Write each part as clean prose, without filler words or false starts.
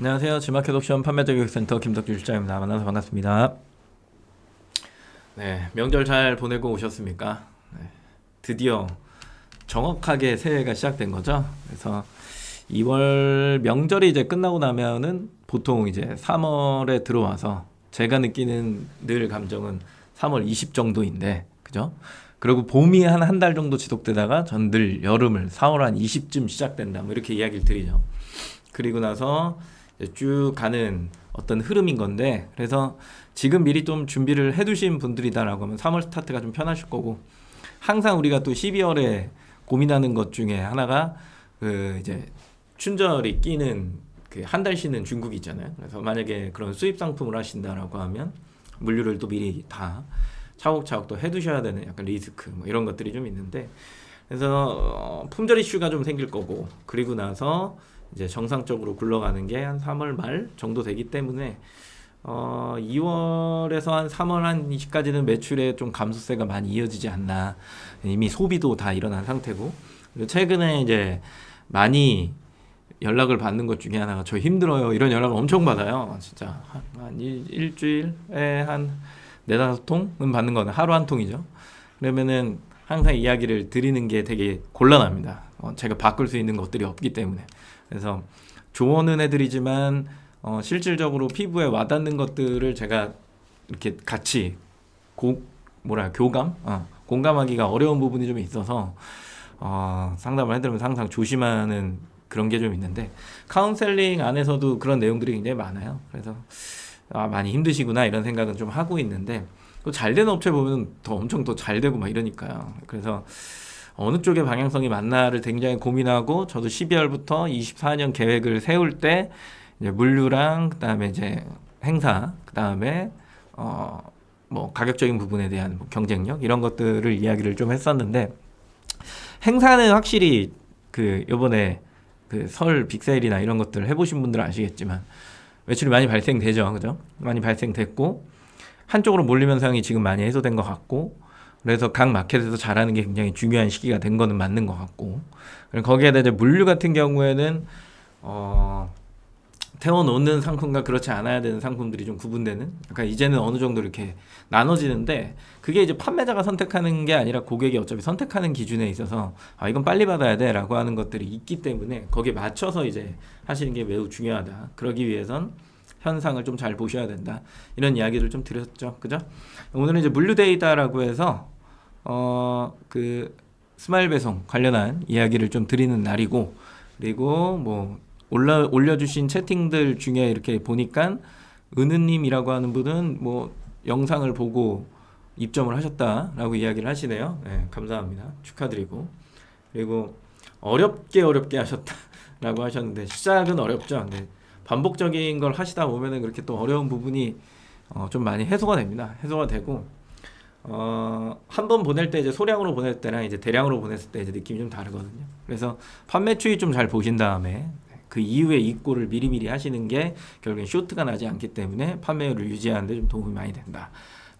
안녕하세요. 지마켓 옵션 판매자 교육센터 김덕주 실장입니다. 만나서 반갑습니다. 네, 명절 잘 보내고 오셨습니까? 네, 드디어 정확하게 새해가 시작된 거죠. 그래서 2월 명절이 이제 끝나고 나면은 보통 이제 3월에 들어와서 제가 느끼는 늘 감정은 3월 20 정도인데, 그죠? 그리고 봄이 한 달 정도 지속되다가 전 늘 여름을 4월 한 20쯤 시작된다. 뭐 이렇게 이야기를 드리죠. 그리고 나서 쭉 가는 어떤 흐름인 건데, 그래서 지금 미리 좀 준비를 해두신 분들이다라고 하면 3월 스타트가 좀 편하실 거고, 항상 우리가 또 12월에 고민하는 것 중에 하나가 그 이제 춘절이 끼는 그 한 달 쉬는 중국이 있잖아요. 그래서 만약에 그런 수입 상품을 하신다라고 하면 물류를 또 미리 다 차곡차곡 또 해두셔야 되는 약간 리스크 뭐 이런 것들이 좀 있는데, 그래서 품절 이슈가 좀 생길 거고, 그리고 나서 이제 정상적으로 굴러가는 게 한 3월 말 정도 되기 때문에 2월에서 한 3월 한 20까지는 매출에 좀 감소세가 많이 이어지지 않나. 이미 소비도 다 일어난 상태고, 그리고 최근에 이제 많이 연락을 받는 것 중에 하나가 저 힘들어요 이런 연락을 엄청 받아요. 진짜 한 일주일에 한 4-5통은 받는 거는 하루 한 통이죠. 그러면은 항상 이야기를 드리는 게 되게 곤란합니다. 제가 바꿀 수 있는 것들이 없기 때문에. 그래서 조언은 해드리지만 실질적으로 피부에 와닿는 것들을 제가 이렇게 같이 공감하기가 어려운 부분이 좀 있어서 상담을 해드리면서 항상 조심하는 그런 게 좀 있는데, 카운셀링 안에서도 그런 내용들이 굉장히 많아요. 그래서 많이 힘드시구나 이런 생각은 좀 하고 있는데, 또 잘 되는 업체 보면 더 엄청 더 잘 되고 막 이러니까요. 그래서 어느 쪽의 방향성이 맞나를 굉장히 고민하고, 저도 12월부터 24년 계획을 세울 때 이제 물류랑 그다음에 이제 행사, 그다음에 뭐 가격적인 부분에 대한 경쟁력 이런 것들을 이야기를 좀 했었는데, 행사는 확실히 그 요번에 그 설 빅세일이나 이런 것들을 해보신 분들은 아시겠지만 매출이 많이 발생되죠, 그죠? 많이 발생됐고 한쪽으로 몰림 현상이 지금 많이 해소된 것 같고, 그래서 각 마켓에서 잘하는 게 굉장히 중요한 시기가 된 거는 맞는 것 같고, 거기에다 이제 물류 같은 경우에는 태워놓는 상품과 그렇지 않아야 되는 상품들이 좀 구분되는, 그러니까 이제는 어느 정도 이렇게 나눠지는데, 그게 이제 판매자가 선택하는 게 아니라 고객이 어차피 선택하는 기준에 있어서 이건 빨리 받아야 돼 라고 하는 것들이 있기 때문에 거기에 맞춰서 이제 하시는 게 매우 중요하다. 그러기 위해선 현상을 좀 잘 보셔야 된다. 이런 이야기를 좀 드렸죠. 그죠? 오늘은 이제 물류 데이터라고 해서 그 스마일 배송 관련한 이야기를 좀 드리는 날이고, 그리고 뭐 올려주신 채팅들 중에 이렇게 보니까 은은님이라고 하는 분은 뭐 영상을 보고 입점을 하셨다라고 이야기를 하시네요. 네, 감사합니다. 축하드리고, 그리고 어렵게 하셨다라고 하셨는데, 시작은 어렵죠. 네. 반복적인 걸 하시다 보면은 그렇게 또 어려운 부분이 좀 많이 해소가 됩니다. 해소가 되고, 한 번 보낼 때 이제 소량으로 보낼 때랑 이제 대량으로 보냈을 때 이제 느낌이 좀 다르거든요. 그래서 판매 추이 좀 잘 보신 다음에 그 이후에 입고를 미리미리 하시는 게 결국엔 쇼트가 나지 않기 때문에 판매율을 유지하는 데 좀 도움이 많이 된다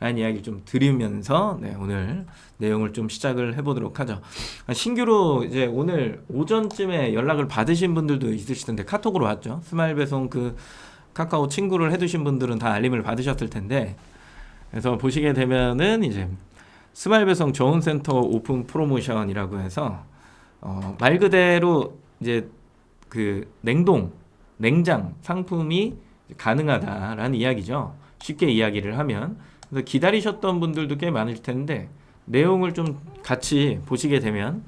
라는 이야기를 좀 드리면서, 네, 오늘 내용을 좀 시작을 해보도록 하죠. 신규로 이제 오늘 오전쯤에 연락을 받으신 분들도 있으시던데, 카톡으로 왔죠. 스마일 배송 그 카카오 친구를 해두신 분들은 다 알림을 받으셨을 텐데, 그래서 보시게 되면은 이제 스마일 배송 저온센터 오픈 프로모션이라고 해서 말 그대로 이제 그 냉장 상품이 가능하다라는 이야기죠. 쉽게 이야기를 하면. 그래서 기다리셨던 분들도 꽤 많을 텐데, 내용을 좀 같이 보시게 되면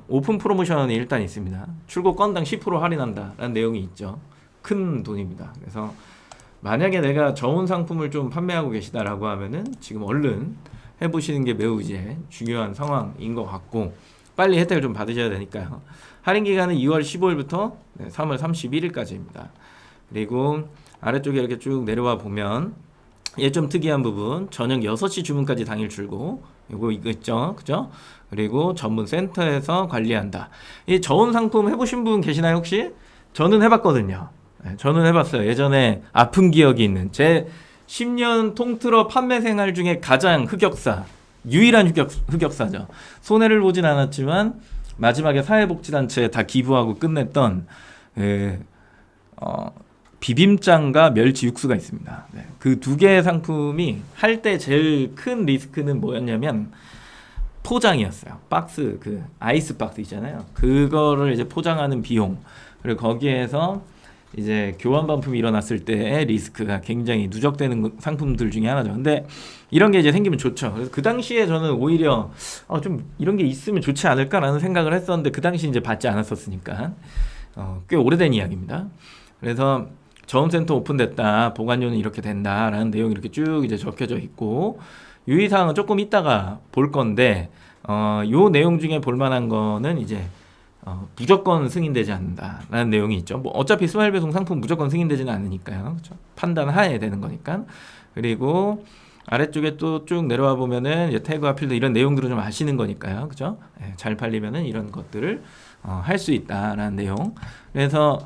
오픈 프로모션이 일단 있습니다. 출고 건당 10% 할인한다라는 내용이 있죠. 큰 돈입니다. 그래서 만약에 내가 저온 상품을 좀 판매하고 계시다라고 하면은 지금 얼른 해보시는 게 매우 이제 중요한 상황인 것 같고, 빨리 혜택을 좀 받으셔야 되니까요. 할인 기간은 2월 15일부터 3월 31일까지입니다. 그리고 아래쪽에 이렇게 쭉 내려와 보면 얘 좀 특이한 부분, 저녁 6시 주문까지 당일 출고, 이거 있죠, 그죠? 그리고 전문 센터에서 관리한다. 이 저온 상품 해보신 분 계시나요 혹시? 저는 해봤거든요. 저는 해봤어요. 예전에 아픈 기억이 있는, 제 10년 통틀어 판매 생활 중에 가장 유일한 흑역사죠. 손해를 보진 않았지만 마지막에 사회복지단체에 다 기부하고 끝냈던 비빔장과 멸치 육수가 있습니다. 네. 그 두 개의 상품이 할 때 제일 큰 리스크는 뭐였냐면 포장이었어요. 박스 그 아이스 박스 있잖아요. 그거를 이제 포장하는 비용 그리고 거기에서 이제 교환 반품이 일어났을 때의 리스크가 굉장히 누적되는 상품들 중에 하나죠. 근데 이런 게 이제 생기면 좋죠. 그래서 그 당시에 저는 오히려 좀 이런 게 있으면 좋지 않을까라는 생각을 했었는데 그 당시 이제 받지 않았었으니까 꽤 오래된 이야기입니다. 그래서 저음센터 오픈됐다, 보관료는 이렇게 된다라는 내용이 이렇게 쭉 이제 적혀져 있고 유의사항은 조금 이따가 볼 건데 요 내용 중에 볼만한 거는 이제 무조건 승인되지 않는다라는 내용이 있죠. 뭐 어차피 스마일 배송 상품 무조건 승인되지는 않으니까요. 그렇죠? 판단 하에 되는 거니까. 그리고 아래쪽에 또 쭉 내려와 보면은 이제 태그와 필드 이런 내용들을 좀 아시는 거니까요. 그죠? 네, 잘 팔리면은 이런 것들을 할 수 있다라는 내용. 그래서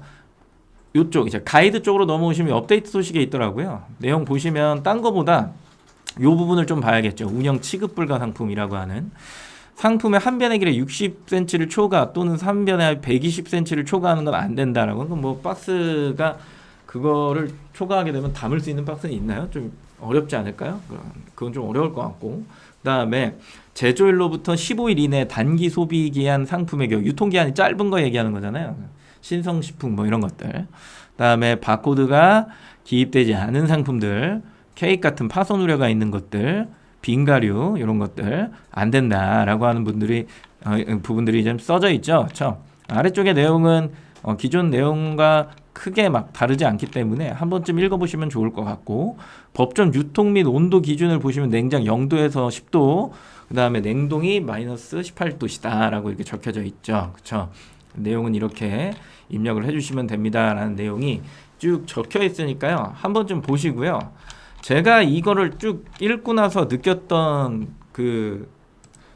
이쪽 이제 가이드 쪽으로 넘어오시면 업데이트 소식에 있더라고요. 내용 보시면 딴 거보다 요 부분을 좀 봐야겠죠. 운영 취급 불가 상품이라고 하는 상품의 한 변의 길에 60cm를 초과 또는 3변에 120cm를 초과하는 건 안 된다라고. 그럼 뭐 박스가 그거를 초과하게 되면 담을 수 있는 박스는 있나요? 좀 어렵지 않을까요? 그건 좀 어려울 것 같고. 그다음에 제조일로부터 15일 이내 단기 소비 기한 상품의 경우 유통기한이 짧은 거 얘기하는 거잖아요. 신성식품 뭐 이런 것들. 그다음에 바코드가 기입되지 않은 상품들, 케이크 같은 파손 우려가 있는 것들, 빙가류 이런 것들 안 된다라고 하는 부분들이 좀 써져 있죠. 그렇죠? 아래쪽의 내용은 기존 내용과 크게 막 다르지 않기 때문에 한 번쯤 읽어보시면 좋을 것 같고 법정 유통 및 온도 기준을 보시면 냉장 0도에서 10도 그 다음에 냉동이 마이너스 18도시다 라고 이렇게 적혀져 있죠. 그렇죠? 내용은 이렇게 입력을 해주시면 됩니다 라는 내용이 쭉 적혀 있으니까요. 한 번쯤 보시고요. 제가 이거를 쭉 읽고 나서 느꼈던 그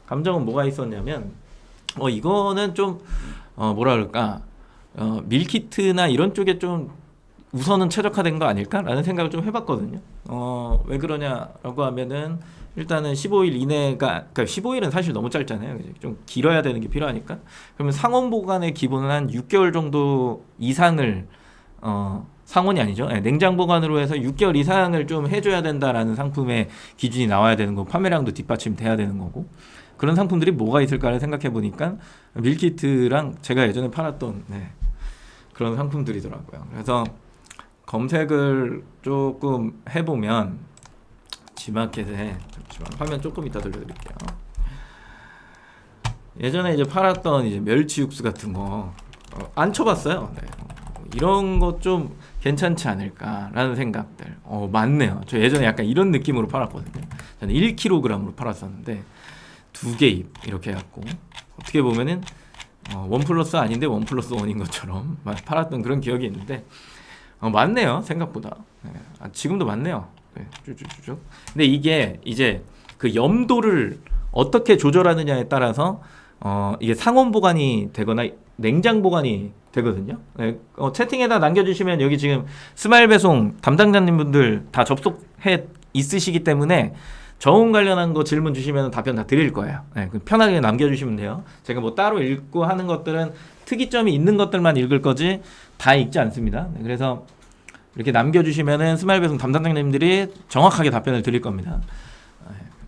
감정은 뭐가 있었냐면 이거는 좀 뭐라 그럴까 밀키트나 이런 쪽에 좀 우선은 최적화된 거 아닐까라는 생각을 좀 해봤거든요. 왜 그러냐라고 하면은 일단은 15일 이내가 그러니까 15일은 사실 너무 짧잖아요. 좀 길어야 되는 게 필요하니까. 그러면 상온 보관의 기본은 한 6개월 정도 이상을 상온이 아니죠. 네, 냉장 보관으로 해서 6개월 이상을 좀 해줘야 된다라는 상품의 기준이 나와야 되는 거고 판매량도 뒷받침돼야 되는 거고 그런 상품들이 뭐가 있을까를 생각해 보니까 밀키트랑 제가 예전에 팔았던 그런 상품들이더라고요. 그래서 검색을 조금 해보면 지마켓에 잠시만 화면 조금 이따 돌려드릴게요. 예전에 이제 팔았던 이제 멸치 육수 같은 거 안 쳐봤어요. 네. 이런 것 좀 괜찮지 않을까라는 생각들. 맞네요. 저 예전에 약간 이런 느낌으로 팔았거든요. 저는 1kg으로 팔았었는데 2개 이렇게 해갖고 어떻게 보면은 1+1 아닌데 1+1인 것처럼 팔았던 그런 기억이 있는데 맞네요. 생각보다. 네. 지금도 맞네요. 네. 쭉쭉쭉. 근데 이게 이제 그 염도를 어떻게 조절하느냐에 따라서 이게 상온 보관이 되거나 냉장 보관이 되거든요. 네, 채팅에다 남겨주시면 여기 지금 스마일 배송 담당자님분들 다 접속해 있으시기 때문에 저온 관련한 거 질문 주시면 답변 다 드릴 거예요. 네, 편하게 남겨주시면 돼요. 제가 뭐 따로 읽고 하는 것들은 특이점이 있는 것들만 읽을 거지 다 읽지 않습니다. 네, 그래서 이렇게 남겨주시면은 스마일 배송 담당자님들이 정확하게 답변을 드릴 겁니다.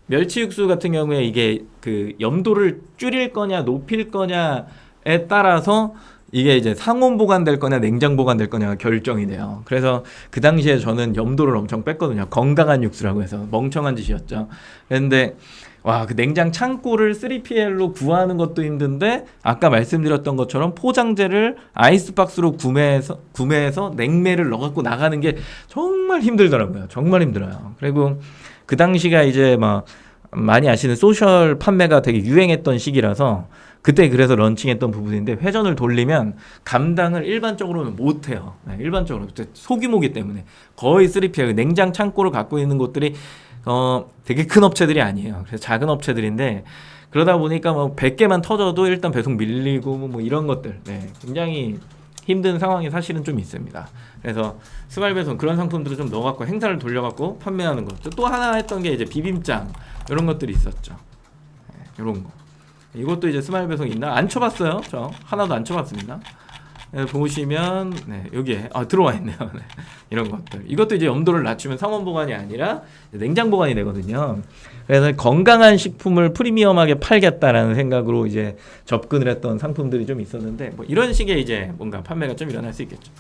멸치 육수 같은 경우에 이게 그 염도를 줄일 거냐 높일 거냐에 따라서 이게 이제 상온 보관될 거냐 냉장 보관될 거냐가 결정이 돼요. 그래서 그 당시에 저는 염도를 엄청 뺐거든요. 건강한 육수라고 해서 멍청한 짓이었죠. 그런데 와, 그 냉장 창고를 3PL로 구하는 것도 힘든데 아까 말씀드렸던 것처럼 포장재를 아이스박스로 구매해서 냉매를 넣어갖고 나가는 게 정말 힘들더라고요. 정말 힘들어요. 그리고 그 당시가 이제 막 많이 아시는 소셜 판매가 되게 유행했던 시기라서 그때 그래서 런칭했던 부분인데 회전을 돌리면 감당을 일반적으로는 못해요. 네, 일반적으로 소규모기 때문에 거의 3PL 냉장 창고를 갖고 있는 곳들이 되게 큰 업체들이 아니에요. 그래서 작은 업체들인데 그러다 보니까 뭐 100개만 터져도 일단 배송 밀리고 뭐 이런 것들 굉장히 힘든 상황이 사실은 좀 있습니다. 그래서 스마일 배송 그런 상품들을 좀 넣어갖고 행사를 돌려갖고 판매하는 거. 또 하나 했던 게 이제 비빔장 이런 것들이 있었죠. 이런 거. 이것도 이제 스마일 배송 있나? 안 쳐봤어요. 저 하나도 안 쳐봤습니다. 보시면 여기에 들어와 있네요. 이런 것들. 이것도 이제 염도를 낮추면 상온 보관이 아니라 냉장 보관이 되거든요. 그래서 건강한 식품을 프리미엄하게 팔겠다라는 생각으로 이제 접근을 했던 상품들이 좀 있었는데 뭐 이런 식의 이제 뭔가 판매가 좀 일어날 수 있겠죠.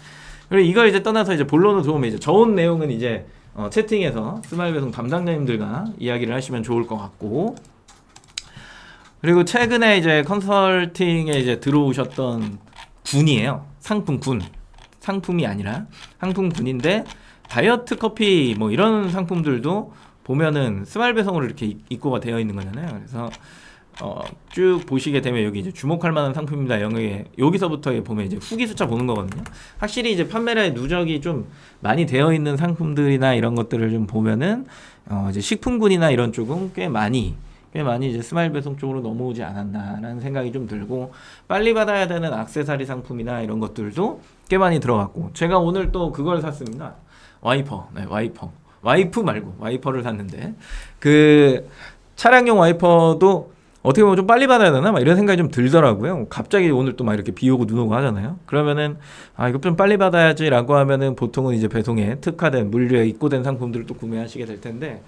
그리고 이걸 이제 떠나서 이제 본론으로 들어오면 이제 저온 내용은 이제 채팅에서 스마일 배송 담당자님들과 이야기를 하시면 좋을 것 같고, 그리고 최근에 이제 컨설팅에 이제 들어오셨던 군이에요. 상품군. 상품이 아니라 상품군인데 다이어트 커피 뭐 이런 상품들도 보면은 스마일 배송으로 이렇게 입고가 되어 있는 거잖아요. 그래서 쭉 보시게 되면 여기 이제 주목할 만한 상품입니다. 여기서부터 보면 이제 후기 숫자 보는 거거든요. 확실히 이제 판매량의 누적이 좀 많이 되어 있는 상품들이나 이런 것들을 좀 보면은 이제 식품군이나 이런 쪽은 꽤 많이 이제 스마일 배송 쪽으로 넘어오지 않았나라는 생각이 좀 들고, 빨리 받아야 되는 액세서리 상품이나 이런 것들도 꽤 많이 들어갔고, 제가 오늘 또 그걸 샀습니다. 와이프 말고 와이퍼를 샀는데, 그 차량용 와이퍼도 어떻게 보면 좀 빨리 받아야 되나 막 이런 생각이 좀 들더라고요. 갑자기 오늘 또 막 이렇게 비 오고 눈 오고 하잖아요. 그러면은 이거 좀 빨리 받아야지라고 하면은 보통은 이제 배송에 특화된 물류에 입고된 상품들을 또 구매하시게 될 텐데,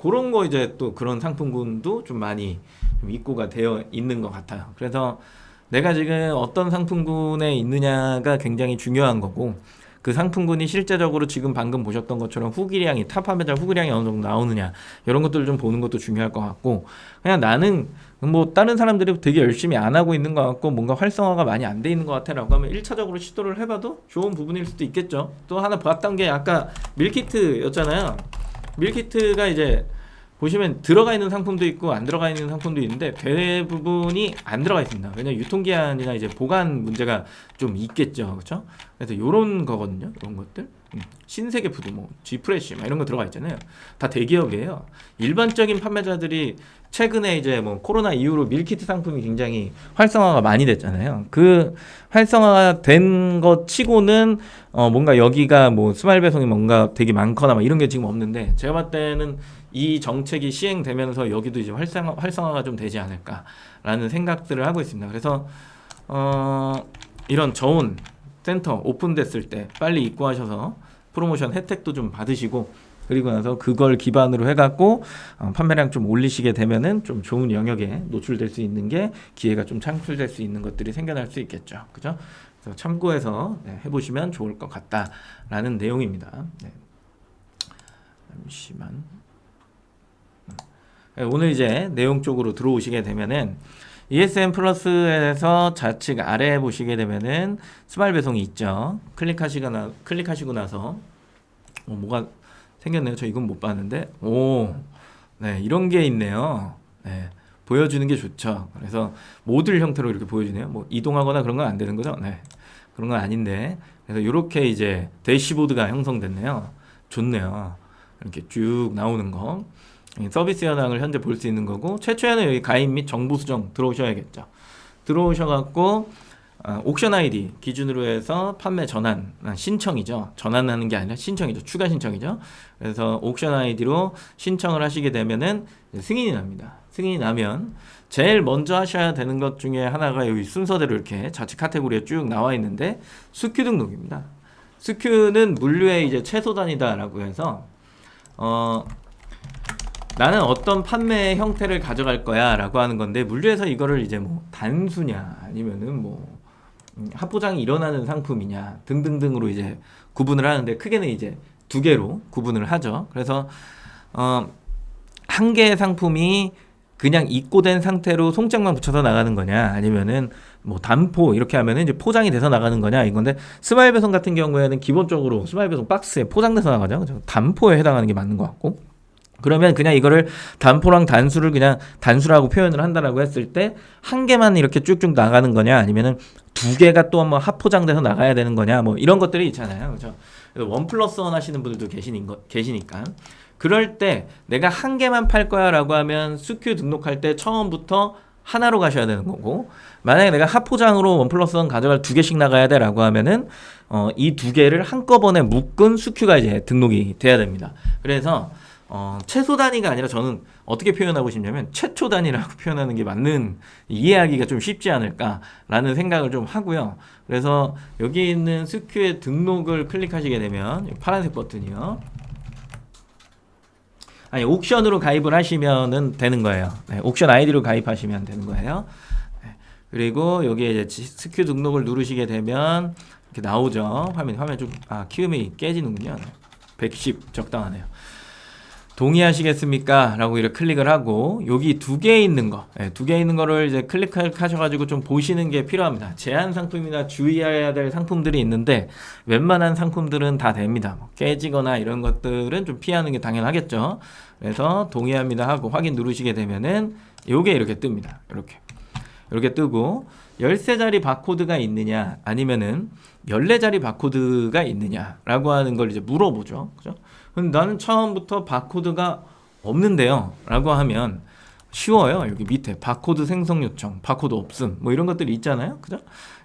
그런 거 이제 또 그런 상품군도 좀 많이 좀 입고가 되어 있는 것 같아요. 그래서 내가 지금 어떤 상품군에 있느냐가 굉장히 중요한 거고, 그 상품군이 실제적으로 지금 방금 보셨던 것처럼 후기량이 탑 판매자 후기량이 어느 정도 나오느냐 이런 것들을 좀 보는 것도 중요할 것 같고, 그냥 나는 뭐 다른 사람들이 되게 열심히 안 하고 있는 것 같고 뭔가 활성화가 많이 안 돼 있는 것 같아 라고 하면 1차적으로 시도를 해봐도 좋은 부분일 수도 있겠죠. 또 하나 봤던 게 아까 밀키트였잖아요. 밀키트가 이제 보시면 들어가 있는 상품도 있고 안 들어가 있는 상품도 있는데 대부분이 안 들어가 있습니다. 왜냐면 유통기한이나 이제 보관 문제가 좀 있겠죠. 그렇죠? 그래서 요런 거거든요. 이런 것들. 신세계 푸드, 뭐 G프레시 막 이런 거 들어가 있잖아요. 다 대기업이에요. 일반적인 판매자들이 최근에 이제 뭐 코로나 이후로 밀키트 상품이 굉장히 활성화가 많이 됐잖아요. 그 활성화가 된 것 치고는 뭔가 여기가 뭐 스마일 배송이 뭔가 되게 많거나 막 이런 게 지금 없는데, 제가 봤을 때는 이 정책이 시행되면서 여기도 이제 활성화가 좀 되지 않을까라는 생각들을 하고 있습니다. 그래서 이런 저온 센터 오픈됐을 때 빨리 입고하셔서 프로모션 혜택도 좀 받으시고, 그리고 나서 그걸 기반으로 해갖고 판매량 좀 올리시게 되면은 좀 좋은 영역에 노출될 수 있는 게 기회가 좀 창출될 수 있는 것들이 생겨날 수 있겠죠. 그죠? 그래서 참고해서 해보시면 좋을 것 같다라는 내용입니다. 잠시만. 오늘 이제 내용 쪽으로 들어오시게 되면은 ESN 플러스에서 좌측 아래에 보시게 되면은 스마일 배송이 있죠. 클릭하시고 나서 뭐가 생겼네요. 저 이건 못 봤는데 이런 게 있네요. 보여주는 게 좋죠. 그래서 모듈 형태로 이렇게 보여주네요. 뭐 이동하거나 그런 건 안 되는 거죠. 그런 건 아닌데, 그래서 이렇게 이제 대시보드가 형성됐네요. 좋네요. 이렇게 쭉 나오는 거. 서비스 현황을 현재 볼 수 있는 거고, 최초에는 여기 가입 및 정보 수정 들어오셔야겠죠. 들어오셔갖고 옥션 아이디 기준으로 해서 판매 전환 신청이죠. 전환하는 게 아니라 신청이죠. 추가 신청이죠. 그래서 옥션 아이디로 신청을 하시게 되면은 승인이 납니다. 승인이 나면 제일 먼저 하셔야 되는 것 중에 하나가 여기 순서대로 이렇게 좌측 카테고리에 쭉 나와 있는데, 스큐 등록입니다. 스큐는 물류의 이제 최소단이다라고 해서 나는 어떤 판매 형태를 가져갈 거야 라고 하는 건데, 물류에서 이거를 이제 뭐 단수냐 아니면은 뭐 합포장이 일어나는 상품이냐 등등등으로 이제 구분을 하는데, 크게는 이제 두 개로 구분을 하죠. 그래서 한 개의 상품이 그냥 입고된 상태로 송장만 붙여서 나가는 거냐, 아니면은 뭐 단포 이렇게 하면은 이제 포장이 돼서 나가는 거냐 이건데, 스마일 배송 같은 경우에는 기본적으로 스마일 배송 박스에 포장돼서 나가죠. 그래서 단포에 해당하는 게 맞는 것 같고, 그러면 그냥 이거를 단포랑 단수를 그냥 단수라고 표현을 한다라고 했을 때 한 개만 이렇게 쭉쭉 나가는 거냐, 아니면은 두 개가 또 한번 합포장돼서 나가야 되는 거냐, 뭐 이런 것들이 있잖아요. 그렇죠? 원 플러스 원 하시는 분들도 계시니까. 그럴 때 내가 한 개만 팔 거야 라고 하면 스큐 등록할 때 처음부터 하나로 가셔야 되는 거고, 만약에 내가 합포장으로 원 플러스 원 가져갈 두 개씩 나가야 돼 라고 하면은 이 두 개를 한꺼번에 묶은 스큐가 이제 등록이 돼야 됩니다. 그래서 최소 단위가 아니라 저는 어떻게 표현하고 싶냐면 최초 단위라고 표현하는 게 맞는, 이해하기가 좀 쉽지 않을까라는 생각을 좀 하고요. 그래서 여기 있는 스큐의 등록을 클릭하시게 되면 파란색 버튼이요. 아니, 옥션으로 가입을 하시면은 되는 거예요. 네, 옥션 아이디로 가입하시면 되는 거예요. 네, 그리고 여기에 이제 스큐 등록을 누르시게 되면 이렇게 나오죠. 화면 좀 키움이 깨지는군요. 110 적당하네요. 동의하시겠습니까? 라고 이렇게 클릭을 하고 여기 두 개 있는 거, 두 개 있는 거를 이제 클릭하셔가지고 좀 보시는 게 필요합니다. 제한 상품이나 주의해야 될 상품들이 있는데 웬만한 상품들은 다 됩니다. 깨지거나 이런 것들은 좀 피하는 게 당연하겠죠. 그래서 동의합니다 하고 확인 누르시게 되면은 요게 이렇게 뜹니다. 이렇게 뜨고 13자리 바코드가 있느냐 아니면은 14자리 바코드가 있느냐라고 하는 걸 이제 물어보죠. 그죠? 근데 나는 처음부터 바코드가 없는데요 라고 하면 쉬워요. 여기 밑에 바코드 생성 요청, 바코드 없음 뭐 이런 것들이 있잖아요. 그죠?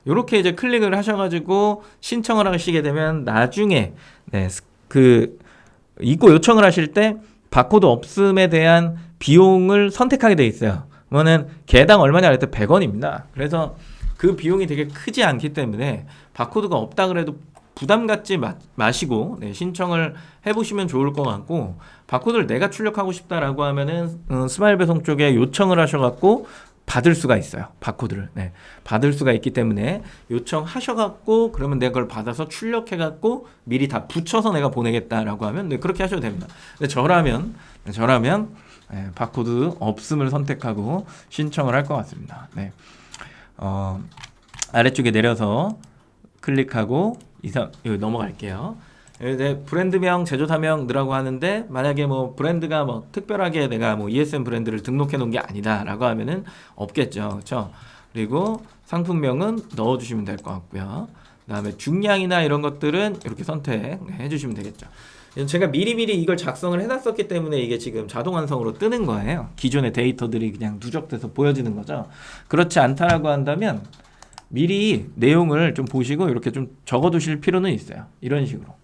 요렇게 이제 클릭을 하셔가지고 신청을 하시게 되면 나중에 그 입고 요청을 하실 때 바코드 없음에 대한 비용을 선택하게 돼 있어요. 그러면은 개당 얼마냐 할 때 100원입니다. 그래서 그 비용이 되게 크지 않기 때문에 바코드가 없다 그래도 부담 갖지 마시고 신청을 해보시면 좋을 것 같고, 바코드를 내가 출력하고 싶다라고 하면은 스마일 배송 쪽에 요청을 하셔갖고 받을 수가 있어요. 바코드를 받을 수가 있기 때문에 요청하셔갖고 그러면 내가 그걸 받아서 출력해갖고 미리 다 붙여서 내가 보내겠다라고 하면 그렇게 하셔도 됩니다. 근데 저라면 바코드 없음을 선택하고 신청을 할 것 같습니다. 아래쪽에 내려서 클릭하고 여기 넘어갈게요. 이제 브랜드명, 제조사명 넣으라고 하는데 만약에 뭐 브랜드가 뭐 특별하게 내가 뭐 ESN 브랜드를 등록해 놓은 게 아니다라고 하면은 없겠죠, 그렇죠? 그리고 상품명은 넣어주시면 될 것 같고요. 그다음에 중량이나 이런 것들은 이렇게 선택해 주시면 되겠죠. 제가 미리미리 이걸 작성을 해놨었기 때문에 이게 지금 자동 완성으로 뜨는 거예요. 기존의 데이터들이 그냥 누적돼서 보여지는 거죠. 그렇지 않다라고 한다면 미리 내용을 좀 보시고 이렇게 좀 적어두실 필요는 있어요. 이런 식으로.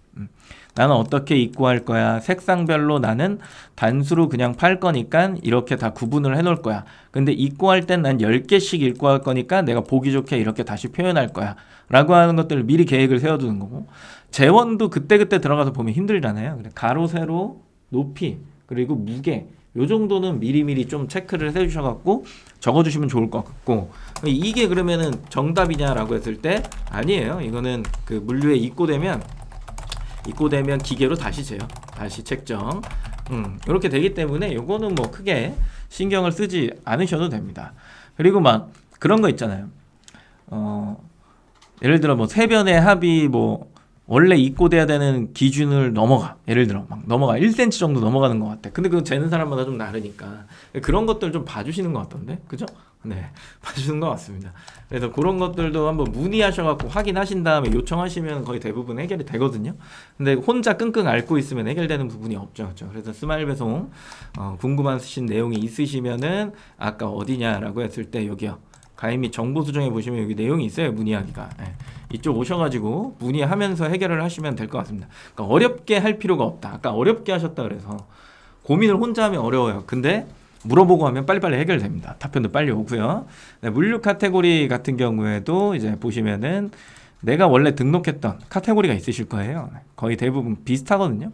나는 어떻게 입고할 거야. 색상별로 나는 단수로 그냥 팔 거니까 이렇게 다 구분을 해놓을 거야. 근데 입고할 땐 난 10개씩 입고할 거니까 내가 보기 좋게 이렇게 다시 표현할 거야. 라고 하는 것들을 미리 계획을 세워두는 거고, 재원도 그때그때 들어가서 보면 힘들잖아요. 가로, 세로, 높이, 그리고 무게, 요 정도는 미리미리 좀 체크를 해주셔갖고 적어주시면 좋을 것 같고, 이게 그러면은 정답이냐라고 했을 때 아니에요. 이거는 그 물류에 입고되면 기계로 다시 재요. 다시 책정. 이렇게 되기 때문에 요거는 뭐 크게 신경을 쓰지 않으셔도 됩니다. 그리고 막 그런 거 있잖아요. 예를 들어 뭐 세변의 합이 뭐 원래 입고돼야 되는 기준을 넘어가. 예를 들어 막 넘어가 1cm 정도 넘어가는 것 같아. 근데 그건 재는 사람마다 좀 다르니까 그런 것들 좀 봐주시는 것 같던데, 그죠? 봐주시는 것 같습니다. 그래서 그런 것들도 한번 문의하셔갖고 확인하신 다음에 요청하시면 거의 대부분 해결이 되거든요. 근데 혼자 끙끙 앓고 있으면 해결되는 부분이 없죠, 그렇죠? 그래서 스마일 배송 궁금하신 내용이 있으시면은 아까 어디냐라고 했을 때 여기요. 가입 및 정보 수정에 보시면 여기 내용이 있어요. 문의하기가. 이쪽 오셔가지고 문의하면서 해결을 하시면 될 것 같습니다. 그러니까 어렵게 할 필요가 없다. 아까 어렵게 하셨다 그래서 고민을 혼자 하면 어려워요. 근데 물어보고 하면 빨리빨리 해결됩니다. 답변도 빨리 오고요. 물류 카테고리 같은 경우에도 이제 보시면은 내가 원래 등록했던 카테고리가 있으실 거예요. 거의 대부분 비슷하거든요.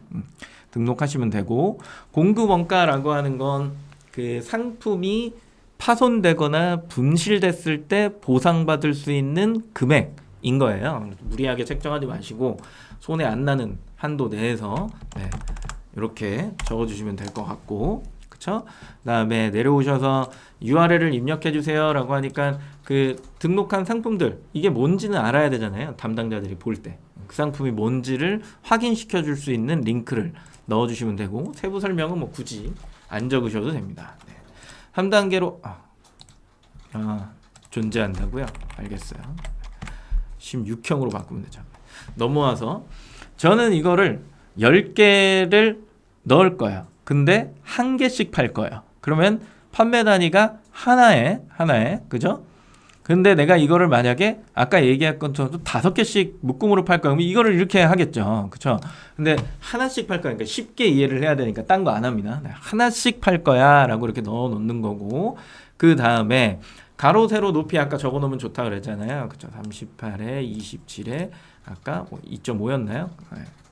등록하시면 되고, 공급 원가라고 하는 건 그 상품이 파손되거나 분실됐을 때 보상받을 수 있는 금액인 거예요. 무리하게 책정하지 마시고 손해 안 나는 한도 내에서 이렇게 적어주시면 될 것 같고, 그쵸? 그다음에 내려오셔서 URL을 입력해 주세요 라고 하니까 그 등록한 상품들 이게 뭔지는 알아야 되잖아요. 담당자들이 볼 때 그 상품이 뭔지를 확인시켜 줄 수 있는 링크를 넣어 주시면 되고, 세부 설명은 뭐 굳이 안 적으셔도 됩니다. 3단계로 존재한다고요? 알겠어요. 16형으로 바꾸면 되죠. 넘어와서 저는 이거를 10개를 넣을 거예요. 근데 한 개씩 팔 거예요. 그러면 판매 단위가 하나에 그죠? 근데 내가 이거를 만약에 아까 얘기한 것처럼 5개씩 묶음으로 팔 거야. 그럼 이거를 이렇게 하겠죠. 그쵸? 근데 하나씩 팔 거니까 쉽게 이해를 해야 되니까 딴 거 안 합니다. 하나씩 팔 거야 라고 이렇게 넣어 놓는 거고, 그 다음에 가로 세로 높이 아까 적어 놓으면 좋다 그랬잖아요. 그쵸? 38에 27에 아까 뭐 2.5였나요?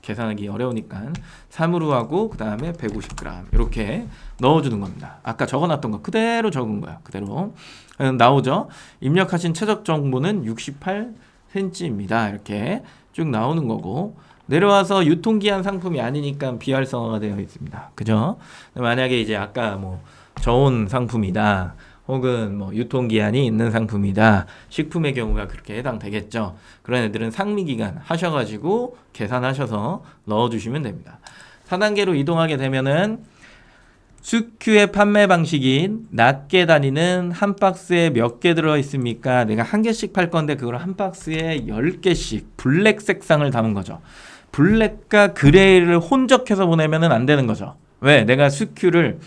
계산하기 어려우니까 3으로 하고 그 다음에 150g 이렇게 넣어주는 겁니다. 아까 적어놨던 거 그대로 적은 거야. 그대로 나오죠. 입력하신 최적 정보는 68cm입니다. 이렇게 쭉 나오는 거고, 내려와서 유통기한 상품이 아니니까 비활성화가 되어 있습니다. 그죠? 만약에 이제 아까 뭐 저온 상품이다, 혹은 뭐 유통기한이 있는 상품이다, 식품의 경우가 그렇게 해당되겠죠. 그런 애들은 상미기간 하셔가지고 계산하셔서 넣어주시면 됩니다. 4단계로 이동하게 되면은 수큐의 판매 방식인 낮게 다니는 한 박스에 몇 개 들어있습니까? 내가 한 개씩 팔 건데 그걸 한 박스에 10개씩 블랙 색상을 담은 거죠. 블랙과 그레이를 혼적해서 보내면 안 되는 거죠. 왜? 내가 수큐를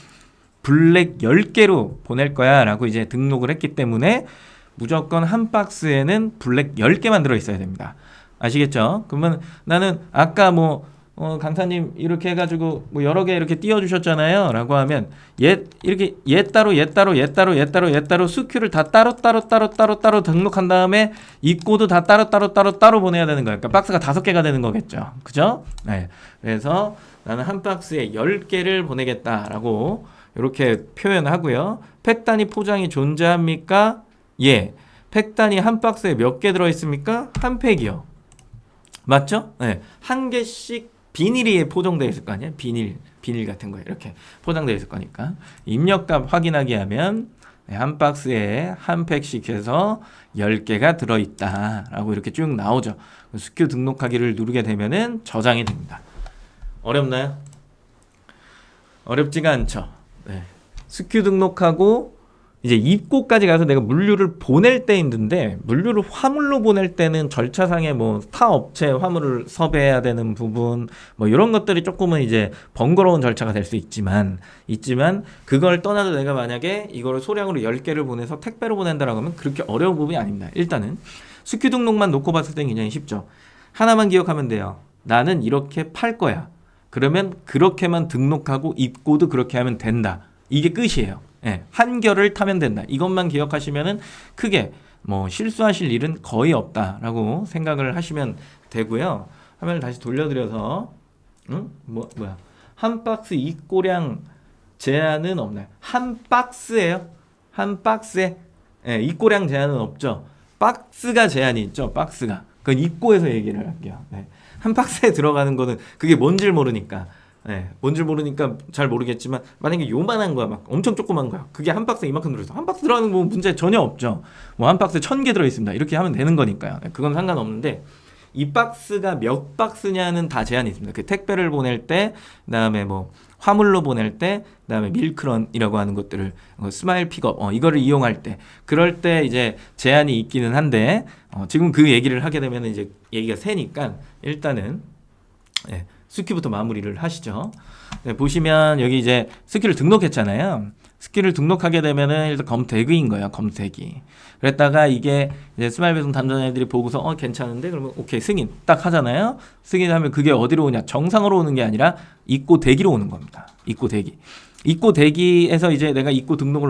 블랙 10개로 보낼 거야 라고 이제 등록을 했기 때문에 무조건 한 박스에는 블랙 10개만 들어있어야 됩니다. 아시겠죠? 그러면 나는 아까 강사님 이렇게 해가지고 뭐 여러 개 이렇게 띄워주셨잖아요 라고 하면 이렇게 얘 따로 수큐를 다 따로 등록한 다음에 이 코드 다 따로 보내야 되는 거예요. 그러니까 박스가 5개가 되는 거겠죠. 그죠? 네. 그래서 나는 한 박스에 10개를 보내겠다라고 이렇게 표현하고요. 팩단위 포장이 존재합니까? 예. 팩단위 한 박스에 몇 개 들어있습니까? 한 팩이요. 맞죠? 네. 한 개씩 비닐이 포장되어 있을 거 아니에요? 비닐 같은 거 이렇게 포장되어 있을 거니까. 입력값 확인하게 하면 한 박스에 한 팩씩 해서 10개가 들어있다 라고 이렇게 쭉 나오죠. 수큐 등록하기를 누르게 되면은 저장이 됩니다. 어렵나요? 어렵지가 않죠. 네. 수큐 등록하고 이제 입고까지 가서 내가 물류를 보낼 때 있는데, 물류를 화물로 보낼 때는 절차상에 뭐 타 업체 화물을 섭외해야 되는 부분 뭐 이런 것들이 조금은 이제 번거로운 절차가 될 수 있지만 그걸 떠나도 내가 만약에 이거를 소량으로 10개를 보내서 택배로 보낸다라고 하면 그렇게 어려운 부분이 아닙니다. 일단은 수큐 등록만 놓고 봤을 땐 굉장히 쉽죠. 하나만 기억하면 돼요. 나는 이렇게 팔 거야. 그러면 그렇게만 등록하고 입고도 그렇게 하면 된다. 이게 끝이에요. 예, 한결을 타면 된다. 이것만 기억하시면은 크게 뭐 실수하실 일은 거의 없다라고 생각을 하시면 되고요. 화면을 다시 돌려드려서 뭐야? 한 박스 입고량 제한은 없나요? 한 박스예요. 한 박스에 입고량 제한은 없죠. 박스가 제한이 있죠. 박스가. 그건 입고해서 얘기를 할게요. 네. 한 박스에 들어가는 거는 그게 뭔지를 모르니까. 네, 뭔지 모르니까 잘 모르겠지만 만약에 요만한 거야, 막 엄청 조그만 거야, 그게 한 박스에 이만큼 들어있어. 한 박스 들어가는 거 문제 전혀 없죠. 뭐 한 박스에 1000개 들어있습니다 이렇게 하면 되는 거니까요. 네, 그건 상관없는데 이 박스가 몇 박스냐는 다 제한이 있습니다. 그 택배를 보낼 때, 그다음에 뭐 화물로 보낼 때, 그다음에 밀크런이라고 하는 것들을 스마일 픽업 이거를 이용할 때, 그럴 때 이제 제한이 있기는 한데 지금 그 얘기를 하게 되면 이제 얘기가 새니까 일단은 스큐부터 마무리를 하시죠. 네, 보시면 여기 이제 스큐를 등록했잖아요. 스큐를 등록하게 되면은 일단 검색인 거예요. 검색이. 그랬다가 이게 이제 스마일 배송 담당 애들이 보고서 괜찮은데 그러면 오케이 승인 딱 하잖아요. 승인하면 그게 어디로 오냐? 정상으로 오는 게 아니라 입고 대기로 오는 겁니다. 입고 대기. 입고 대기에서 이제 내가 입고 등록을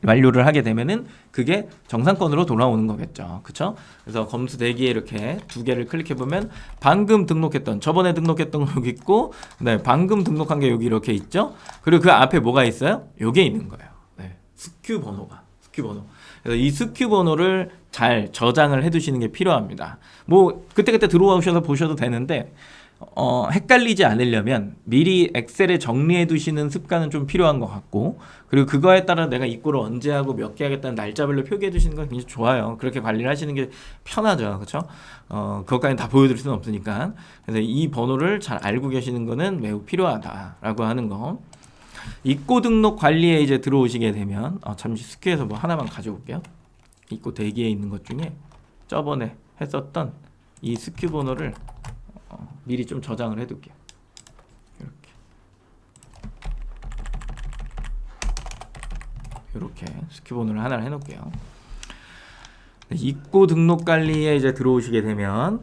완료를 하게 되면은 그게 정상권으로 돌아오는 거겠죠. 그쵸? 그래서 검수 대기에 이렇게 2개를 클릭해 보면 방금 등록했던, 저번에 등록했던 거 여기 있고, 네, 방금 등록한 게 여기 이렇게 있죠. 그리고 그 앞에 뭐가 있어요? 요게 있는 거예요. 네, 스큐 번호. 그래서 이 스큐 번호를 잘 저장을 해 두시는 게 필요합니다. 뭐 그때그때 들어오셔서 보셔도 되는데 헷갈리지 않으려면 미리 엑셀에 정리해 두시는 습관은 좀 필요한 것 같고, 그리고 그거에 따라 내가 입고를 언제 하고 몇 개 하겠다는 날짜별로 표기해 두시는 건 굉장히 좋아요. 그렇게 관리를 하시는 게 편하죠. 그렇죠? 그것까지는 다 보여드릴 수는 없으니까. 그래서 이 번호를 잘 알고 계시는 거는 매우 필요하다라고 하는 거. 입고 등록 관리에 이제 들어오시게 되면 잠시 스큐에서 뭐 하나만 가져올게요. 입고 대기에 있는 것 중에 저번에 했었던 이 스큐 번호를 미리 좀 저장을 해둘게요. 이렇게 스큐 번호를 하나를 해놓을게요. 입고 등록 관리에 이제 들어오시게 되면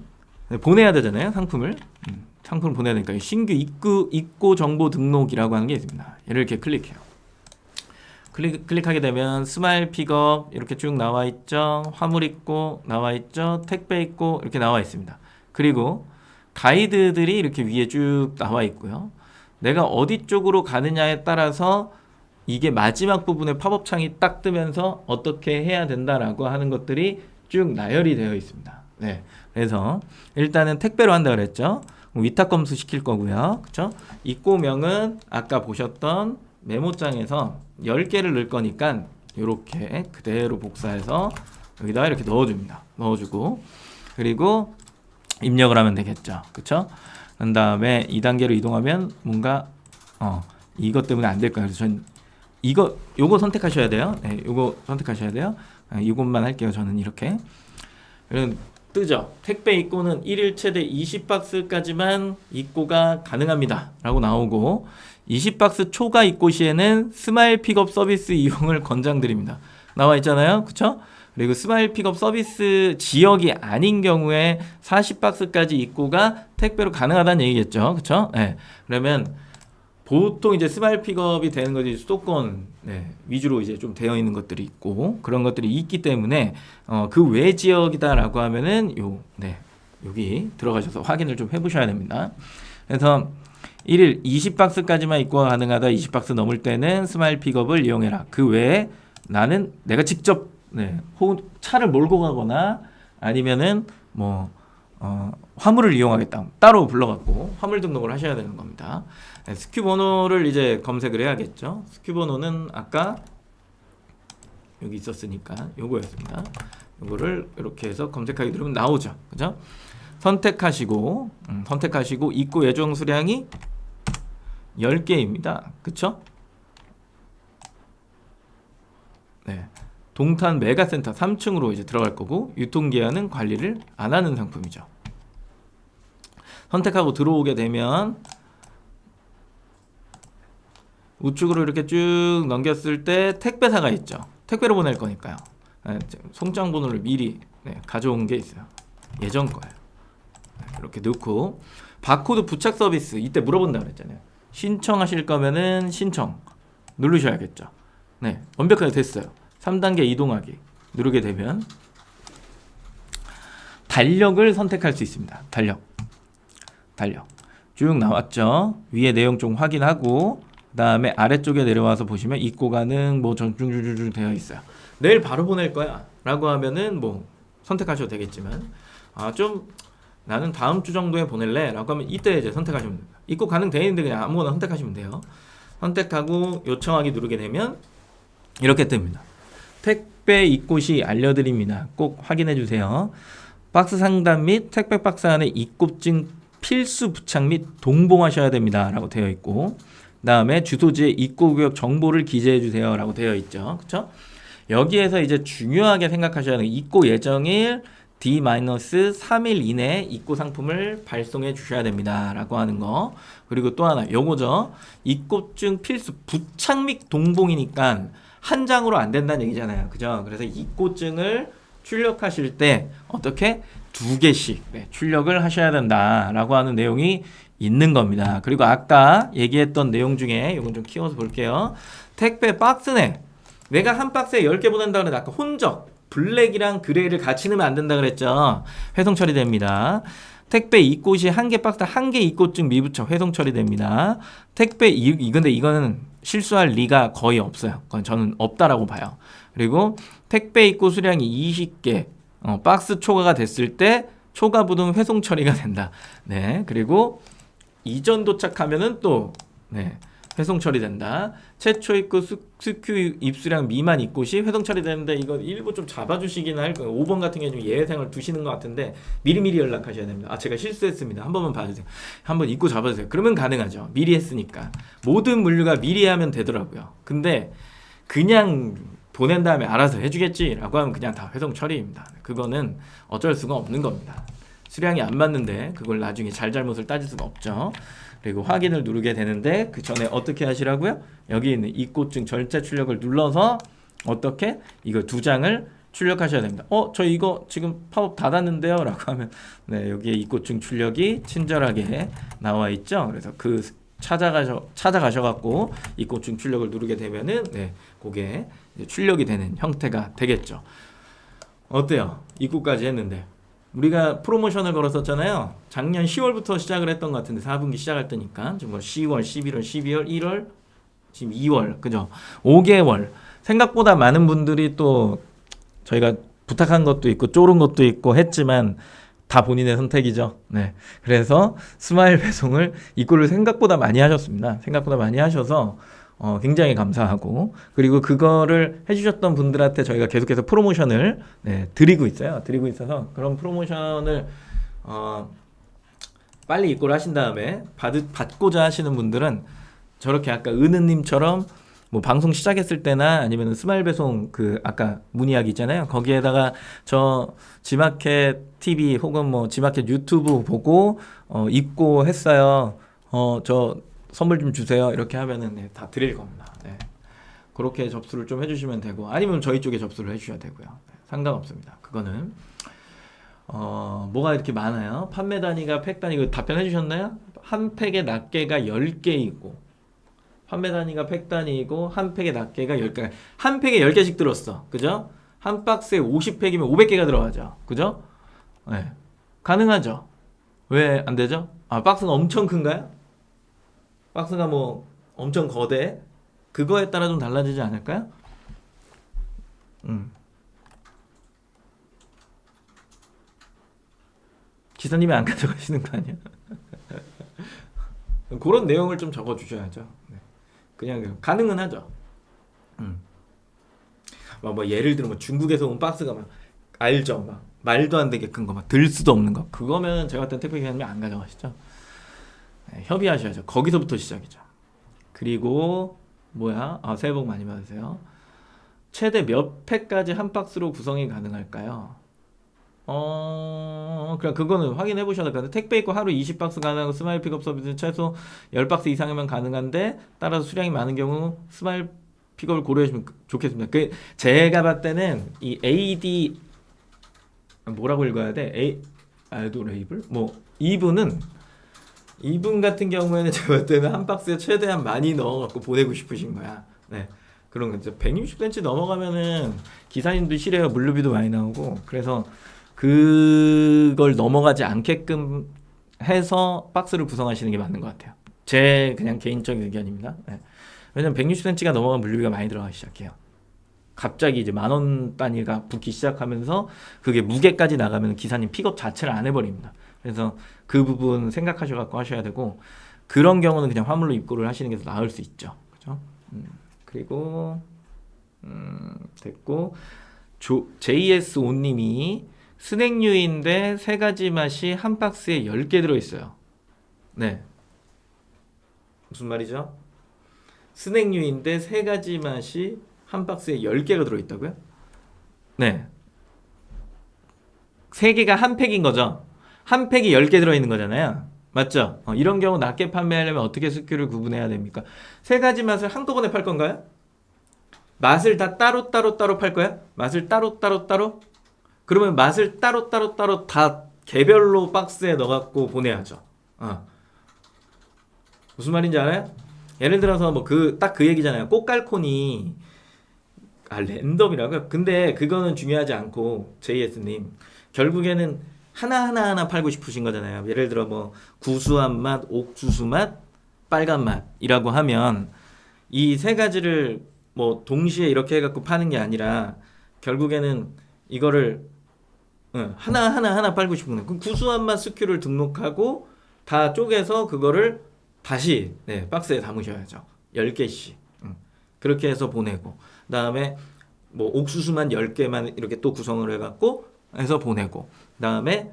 보내야 되잖아요, 상품을. 상품을 보내야 되니까 신규 입고 정보 등록이라고 하는 게 있습니다. 얘를 이렇게 클릭해요. 클릭하게 되면 스마일 픽업 이렇게 쭉 나와 있죠. 화물 입고 나와 있죠. 택배 입고 이렇게 나와 있습니다. 그리고 가이드들이 이렇게 위에 쭉 나와 있고요. 내가 어디 쪽으로 가느냐에 따라서 이게 마지막 부분에 팝업 창이 딱 뜨면서 어떻게 해야 된다라고 하는 것들이 쭉 나열이 되어 있습니다. 네, 그래서 일단은 택배로 한다 그랬죠. 위탁 검수 시킬 거고요. 그쵸? 입고명은 아까 보셨던 메모장에서 10개를 넣을 거니까 이렇게 그대로 복사해서 여기다가 이렇게 넣어줍니다. 넣어주고 그리고 입력을 하면 되겠죠. 그쵸? 그 다음에 2단계로 이동하면 뭔가 이것 때문에 안 될 거예요. 그래서 전 요거 선택하셔야 돼요. 네, 요거 선택하셔야 돼요. 이것만 할게요. 저는 이렇게. 뜨죠. 택배 입고는 1일 최대 20박스까지만 입고가 가능합니다. 라고 나오고 20박스 초과 입고 시에는 스마일 픽업 서비스 이용을 권장드립니다. 나와 있잖아요. 그쵸? 그리고 스마일 픽업 서비스 지역이 아닌 경우에 40박스까지 입고가 택배로 가능하다는 얘기겠죠. 그쵸? 네. 그러면 보통 이제 스마일 픽업이 되는 것이 수도권 위주로 이제 좀 되어 있는 것들이 있고 그런 것들이 있기 때문에 그 외 지역이다라고 하면은 여기 들어가셔서 확인을 좀 해보셔야 됩니다. 그래서 1일 20박스까지만 입고가 가능하다. 20박스 넘을 때는 스마일 픽업을 이용해라. 그 외에 나는 내가 직접 차를 몰고 가거나 아니면은 화물을 이용하겠다. 따로 불러갖고 화물 등록을 하셔야 되는 겁니다. 스큐 번호를 이제 검색을 해야겠죠. 스큐 번호는 아까 여기 있었으니까 요거였습니다. 요거를 이렇게 해서 검색하기 누르면 나오죠. 그죠? 선택하시고 입고 예정 수량이 10개입니다. 그쵸? 네. 동탄 메가센터 3층으로 이제 들어갈 거고 유통기한은 관리를 안 하는 상품이죠. 선택하고 들어오게 되면 우측으로 이렇게 쭉 넘겼을 때 택배사가 있죠. 택배로 보낼 거니까요. 송장 번호를 미리 가져온 게 있어요. 예전 거예요. 이렇게 넣고 바코드 부착 서비스 이때 물어본다 그랬잖아요. 신청하실 거면은 신청 누르셔야겠죠. 네, 완벽하게 됐어요. 3단계 이동하기 누르게 되면 달력을 선택할 수 있습니다. 달력 쭉 나왔죠. 위에 내용 좀 확인하고 그 다음에 아래쪽에 내려와서 보시면 입고 가능 전중주주 되어 있어요. 내일 바로 보낼 거야 라고 하면은 선택하셔도 되겠지만 좀 나는 다음 주 정도에 보낼래 라고 하면 이때 이제 선택하시면 됩니다. 입고 가능 되어 있는데 그냥 아무거나 선택하시면 돼요. 선택하고 요청하기 누르게 되면 이렇게 뜹니다. 택배 입고 시 알려드립니다. 꼭 확인해 주세요. 박스 상단 및 택배 박스 안에 입고증 필수 부착 및 동봉하셔야 됩니다. 라고 되어 있고 그 다음에 주소지에 입고구역 정보를 기재해 주세요. 라고 되어 있죠. 그쵸? 여기에서 이제 중요하게 생각하셔야 하는 입고 예정일 D-3일 이내에 입고 상품을 발송해 주셔야 됩니다. 라고 하는 거. 그리고 또 하나 요거죠. 입고증 필수 부착 및 동봉이니까 한 장으로 안 된다는 얘기잖아요. 그죠? 그래서 입고증을 출력하실 때 어떻게 2개씩 출력을 하셔야 된다라고 하는 내용이 있는 겁니다. 그리고 아까 얘기했던 내용 중에 이건 좀 키워서 볼게요. 택배 박스네. 내가 한 박스에 10개 보낸다 그랬는데 아까 혼적 블랙이랑 그레이를 같이 넣으면 안 된다 그랬죠. 회송 처리됩니다. 택배 입고 시 1개 박스 1개 입고증 미부착 회송 처리됩니다. 택배 근데 이거는 실수할 리가 거의 없어요. 그건 저는 없다라고 봐요. 그리고 택배 입고 수량이 20개 박스 초과가 됐을 때 초과 부등 회송 처리가 된다. 네. 그리고 이전 도착하면은 또 회송 처리된다. 최초 입고 스큐 입수량 미만 입고 시 회송 처리되는데 이거 일부 좀 잡아주시긴 할 거예요. 5번 같은 게 좀 예외상을 두시는 것 같은데 미리미리 연락하셔야 됩니다. 제가 실수했습니다. 한 번만 봐주세요. 한번 입고 잡아주세요. 그러면 가능하죠. 미리 했으니까. 모든 물류가 미리 하면 되더라고요. 근데 그냥 보낸 다음에 알아서 해주겠지라고 하면 그냥 다 회송 처리입니다. 그거는 어쩔 수가 없는 겁니다. 수량이 안 맞는데 그걸 나중에 잘잘못을 따질 수가 없죠. 그리고 확인을 누르게 되는데 그 전에 어떻게 하시라고요? 여기 있는 입고증 절차 출력을 눌러서 어떻게 이거 2장을 출력하셔야 됩니다. 저 이거 지금 팝업 닫았는데요 라고 하면 네, 여기에 입고증 출력이 친절하게 나와 있죠. 그래서 그 찾아가셔갖고 입고증 출력을 누르게 되면은 네, 그게 이제 출력이 되는 형태가 되겠죠. 어때요? 입고까지 했는데 우리가 프로모션을 걸었었잖아요. 작년 10월부터 시작을 했던 것 같은데 4분기 시작할 때니까 좀 10월, 11월, 12월, 1월, 지금 2월, 그죠? 5개월. 생각보다 많은 분들이 또 저희가 부탁한 것도 있고 쪼른 것도 있고 했지만 다 본인의 선택이죠. 네. 그래서 스마일 배송을 입고를 생각보다 많이 하셨습니다. 생각보다 많이 하셔서 굉장히 감사하고 그리고 그거를 해주셨던 분들한테 저희가 계속해서 프로모션을 네, 드리고 있어요. 드리고 있어서 그런 프로모션을 빨리 입고를 하신 다음에 받고자 하시는 분들은 저렇게 아까 은은님처럼 뭐 방송 시작했을 때나 아니면 스마일 배송 그 아까 문의하기 있잖아요. 거기에다가 저 지마켓 TV 혹은 뭐 지마켓 유튜브 보고 입고했어요. 저 선물 좀 주세요. 이렇게 하면은 네, 다 드릴 겁니다. 네. 그렇게 접수를 좀 해주시면 되고 아니면 저희 쪽에 접수를 해주셔야 되고요. 네, 상관없습니다. 그거는 뭐가 이렇게 많아요? 판매 단위가 팩 단위 답변해 주셨나요? 한 팩에 낱개가 10개 있고 판매 단위가 팩 단위이고 한 팩에 낱개가 10개. 한 팩에 10개씩 들었어. 그죠? 한 박스에 50팩이면 500개가 들어가죠. 그죠? 네. 가능하죠. 왜 안 되죠? 박스가 엄청 큰가요? 박스가 뭐 엄청 거대? 그거에 따라 좀 달라지지 않을까요? 기사님이 안 가져가시는 거 아니야? 그런 내용을 좀 적어 주셔야죠. 네. 그냥 가능은 하죠. 뭐 예를 들어 뭐 중국에서 온 박스가 막 알죠, 막 말도 안 되게 큰 거, 막 들 수도 없는 거. 그거면 제가 같은 택배 기사님이 안 가져가시죠. 네, 협의하셔야죠. 거기서부터 시작이죠. 그리고 뭐야? 새해 복 많이 받으세요. 최대 몇 팩까지 한 박스로 구성이 가능할까요? 그냥 그거는 확인해 보셔야 될 것 같아요. 택배 입고 하루 20박스 가능하고 스마일 픽업 서비스는 최소 10박스 이상이면 가능한데 따라서 수량이 많은 경우 스마일 픽업을 고려해 주시면 좋겠습니다. 제가 봤을 때는 이 AD 뭐라고 읽어야 돼? 아이돌레이블? 뭐 이분 같은 경우에는 제가 봤을 때는 한 박스에 최대한 많이 넣어갖고 보내고 싶으신 거야. 네. 그런 거 이제 160cm 넘어가면은 기사님도 싫어요. 물류비도 많이 나오고 그래서 그걸 넘어가지 않게끔 해서 박스를 구성하시는 게 맞는 것 같아요. 제 그냥 개인적인 의견입니다. 네. 왜냐면 160cm가 넘어가면 물류비가 많이 들어가기 시작해요. 갑자기 이제 10,000원 단위가 붙기 시작하면서 그게 무게까지 나가면 기사님 픽업 자체를 안 해버립니다. 그래서 그 부분 생각하셔갖고 하셔야 되고 그런 경우는 그냥 화물로 입고를 하시는 게 더 나을 수 있죠. 그죠? 그리고 됐고 JS5님이 스낵류인데 세 가지 맛이 한 박스에 10개 들어있어요. 네. 무슨 말이죠? 스낵류인데 세 가지 맛이 한 박스에 10개가 들어있다고요? 네. 세 개가 한 팩인 거죠. 한 팩이 10개 들어있는 거잖아요. 맞죠? 이런 경우 낮게 판매하려면 어떻게 SKU를 구분해야 됩니까? 세 가지 맛을 한꺼번에 팔 건가요? 맛을 다 따로 팔 거야? 맛을 따로? 그러면 맛을 따로 다 개별로 박스에 넣어갖고 보내야죠. 무슨 말인지 알아요? 예를 들어서 뭐 딱 그 얘기잖아요. 꽃갈콘이 랜덤이라고요? 근데 그거는 중요하지 않고 JS님 결국에는 하나 팔고 싶으신 거잖아요. 예를 들어 뭐 구수한 맛, 옥수수 맛, 빨간 맛이라고 하면 이 세 가지를 뭐 동시에 이렇게 해갖고 파는 게 아니라 결국에는 이거를 하나 팔고 싶은 거예요. 그럼 구수한 맛 SKU를 등록하고 다 쪼개서 그거를 다시 박스에 담으셔야죠. 10개씩. 그렇게 해서 보내고 그다음에 뭐 옥수수만 10개만 이렇게 또 구성을 해갖고 해서 보내고 그다음에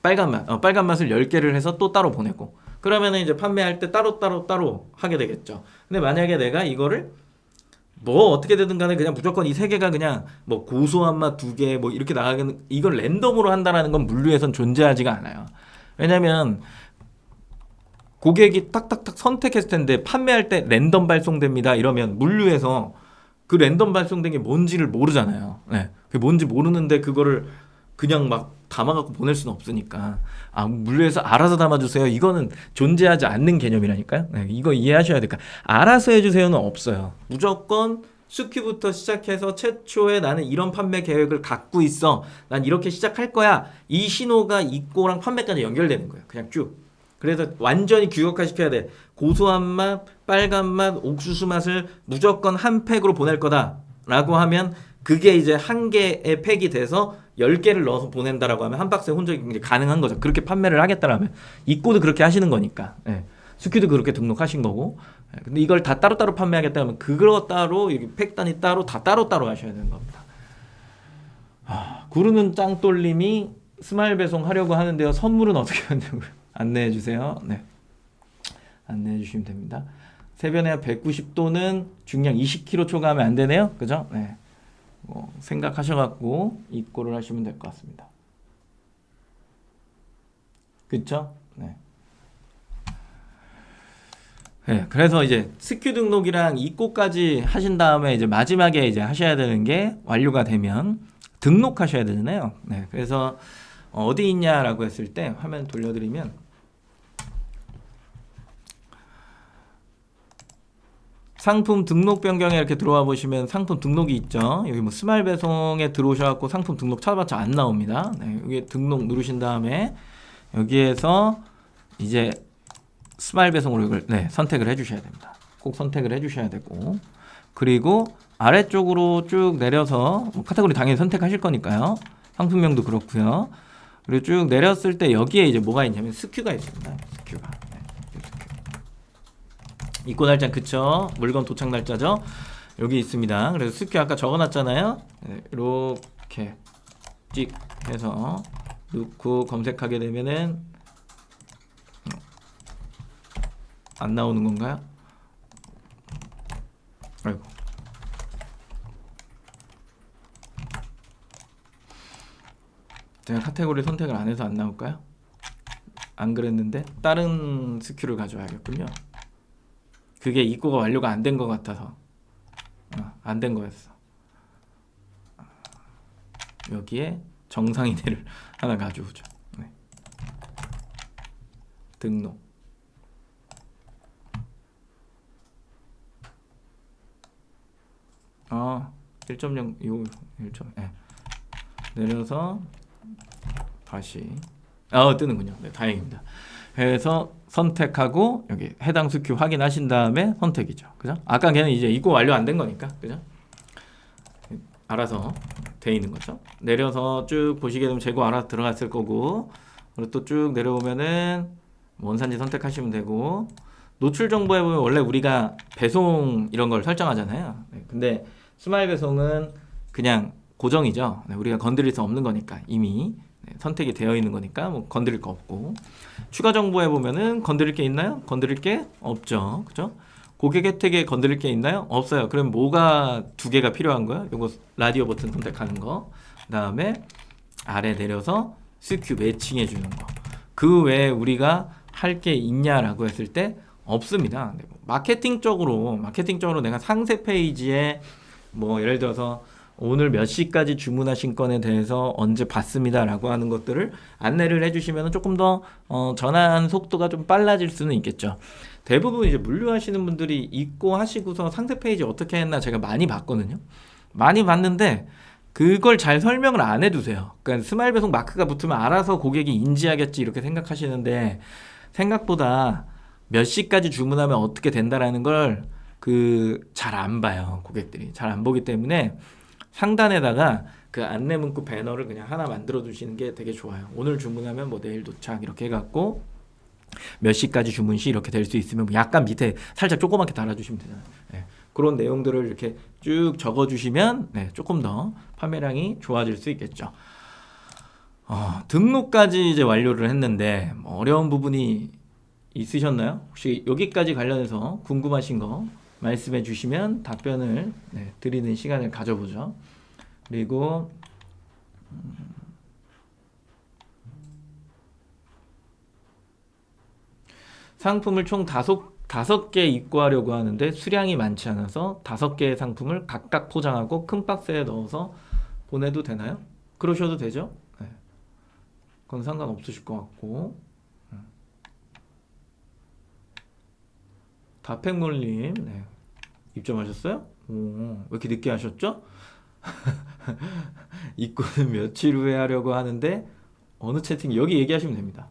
빨간 맛을 10개를 해서 또 따로 보내고 그러면은 이제 판매할 때 따로 하게 되겠죠. 근데 만약에 내가 이거를 뭐 어떻게 되든 간에 그냥 무조건 이 세 개가 그냥 뭐 고소한 맛 2개 뭐 이렇게 나가는 이걸 랜덤으로 한다라는 건 물류에선 존재하지가 않아요. 왜냐면 고객이 탁탁탁 선택했을 텐데 판매할 때 랜덤 발송됩니다. 이러면 물류에서 그 랜덤 발송된 게 뭔지를 모르잖아요. 네. 그게 뭔지 모르는데 그거를 그냥 막 담아갖고 보낼 수는 없으니까. 아, 물류에서 알아서 담아주세요. 이거는 존재하지 않는 개념이라니까요. 네, 이거 이해하셔야 될까. 알아서 해주세요는 없어요. 무조건 스큐부터 시작해서 최초에 나는 이런 판매 계획을 갖고 있어. 난 이렇게 시작할 거야. 이 신호가 입고랑 판매까지 연결되는 거예요. 그냥 쭉. 그래서 완전히 규격화시켜야 돼. 고소한 맛, 빨간 맛, 옥수수 맛을 무조건 한 팩으로 보낼 거다라고 하면 그게 이제 한 개의 팩이 돼서 10개를 넣어서 보낸다라고 하면 한 박스에 혼적이 이제 가능한 거죠. 그렇게 판매를 하겠다라면 입고도 그렇게 하시는 거니까. 예. 스큐도 그렇게 등록하신 거고. 예. 근데 이걸 다 따로따로 판매하겠다 하면 그거 따로 여기 팩 단위 따로 다 따로따로 하셔야 되는 겁니다. 구르는 짱돌님이 스마일 배송 하려고 하는데요. 선물은 어떻게 하냐고요? 안내해 주세요. 네. 안내해 주시면 됩니다. 세변의 190도는 중량 20kg 초과하면 안 되네요. 그죠? 네. 생각하셔갖고 입고를 하시면 될 것 같습니다. 그쵸? 네. 네. 그래서 이제 스큐 등록이랑 입고까지 하신 다음에 이제 마지막에 이제 하셔야 되는 게 완료가 되면 등록하셔야 되잖아요. 네. 그래서 어디 있냐라고 했을 때 화면 돌려드리면 상품 등록 변경에 이렇게 들어와 보시면 상품 등록이 있죠. 여기 뭐 스마일 배송에 들어오셔갖고 상품 등록 찾아봤자 안 나옵니다. 네, 여기 등록 누르신 다음에 여기에서 이제 스마일 배송으로 이걸 선택을 해주셔야 됩니다. 꼭 선택을 해주셔야 되고 그리고 아래쪽으로 쭉 내려서 뭐 카테고리 당연히 선택하실 거니까요. 상품명도 그렇고요. 그리고 쭉 내렸을 때 여기에 이제 뭐가 있냐면 스큐가 있습니다. 스큐가. 입고 날짜 그쵸? 물건 도착 날짜죠? 여기 있습니다. 그래서 스큐 아까 적어놨잖아요. 이렇게 찍 해서 넣고 검색하게 되면은 안 나오는 건가요? 아이고. 제가 카테고리 선택을 안 해서 안 나올까요? 안 그랬는데 다른 스큐를 가져와야겠군요. 그게 입고가 완료가 안 된 것 같아서 안 된 거였어. 여기에 정상인회를 하나 가져오죠. 네. 등록. 아 1.0 요 1점 내려서 다시 뜨는군요. 네, 다행입니다. 그래서 선택하고 여기 해당 스큐 확인하신 다음에 선택이죠. 그죠? 아까 걔는 이제 입고 완료 안 된 거니까. 그죠? 알아서 돼 있는 거죠. 내려서 쭉 보시게 되면 재고 알아서 들어갔을 거고 그리고 또 쭉 내려오면은 원산지 선택하시면 되고 노출 정보에 보면 원래 우리가 배송 이런 걸 설정하잖아요. 네, 근데 스마일 배송은 그냥 고정이죠. 네, 우리가 건드릴 수 없는 거니까 이미 선택이 되어 있는 거니까 뭐 건드릴 거 없고 추가 정보에 보면은 건드릴 게 있나요? 건드릴 게 없죠. 그죠? 고객 혜택에 건드릴 게 있나요? 없어요. 그럼 뭐가 두 개가 필요한 거예요? 요거 라디오 버튼 선택하는 거. 그다음에 아래 내려서 스큐 매칭해 주는 거. 그 외에 우리가 할 게 있냐라고 했을 때 없습니다. 마케팅적으로 내가 상세 페이지에 뭐 예를 들어서 오늘 몇 시까지 주문하신 건에 대해서 언제 받습니다 라고 하는 것들을 안내를 해주시면 조금 더 전환 속도가 좀 빨라질 수는 있겠죠. 대부분 이제 물류하시는 분들이 입고 하시고서 상세 페이지 어떻게 했나 제가 많이 봤거든요. 많이 봤는데 그걸 잘 설명을 안 해두세요. 그러니까 스마일 배송 마크가 붙으면 알아서 고객이 인지하겠지 이렇게 생각하시는데 생각보다 몇 시까지 주문하면 어떻게 된다라는 걸 잘 안 봐요. 고객들이 잘 안 보기 때문에 상단에다가 그 안내 문구 배너를 그냥 하나 만들어 두시는 게 되게 좋아요. 오늘 주문하면 뭐 내일 도착 이렇게 해갖고 몇 시까지 주문 시 이렇게 될 수 있으면 뭐 약간 밑에 살짝 조그맣게 달아주시면 되잖아요. 네. 그런 내용들을 이렇게 쭉 적어주시면 조금 더 판매량이 좋아질 수 있겠죠. 등록까지 이제 완료를 했는데 뭐 어려운 부분이 있으셨나요? 혹시 여기까지 관련해서 궁금하신 거 말씀해 주시면 답변을 드리는 시간을 가져보죠. 그리고 상품을 총 5개 입고하려고 하는데 수량이 많지 않아서 5개의 상품을 각각 포장하고 큰 박스에 넣어서 보내도 되나요? 그러셔도 되죠? 네. 그건 상관없으실 것 같고. 다팩몰님, 네. 입점하셨어요? 오, 왜 이렇게 늦게 하셨죠? 입고는 며칠 후에 하려고 하는데 어느 채팅 여기 얘기하시면 됩니다.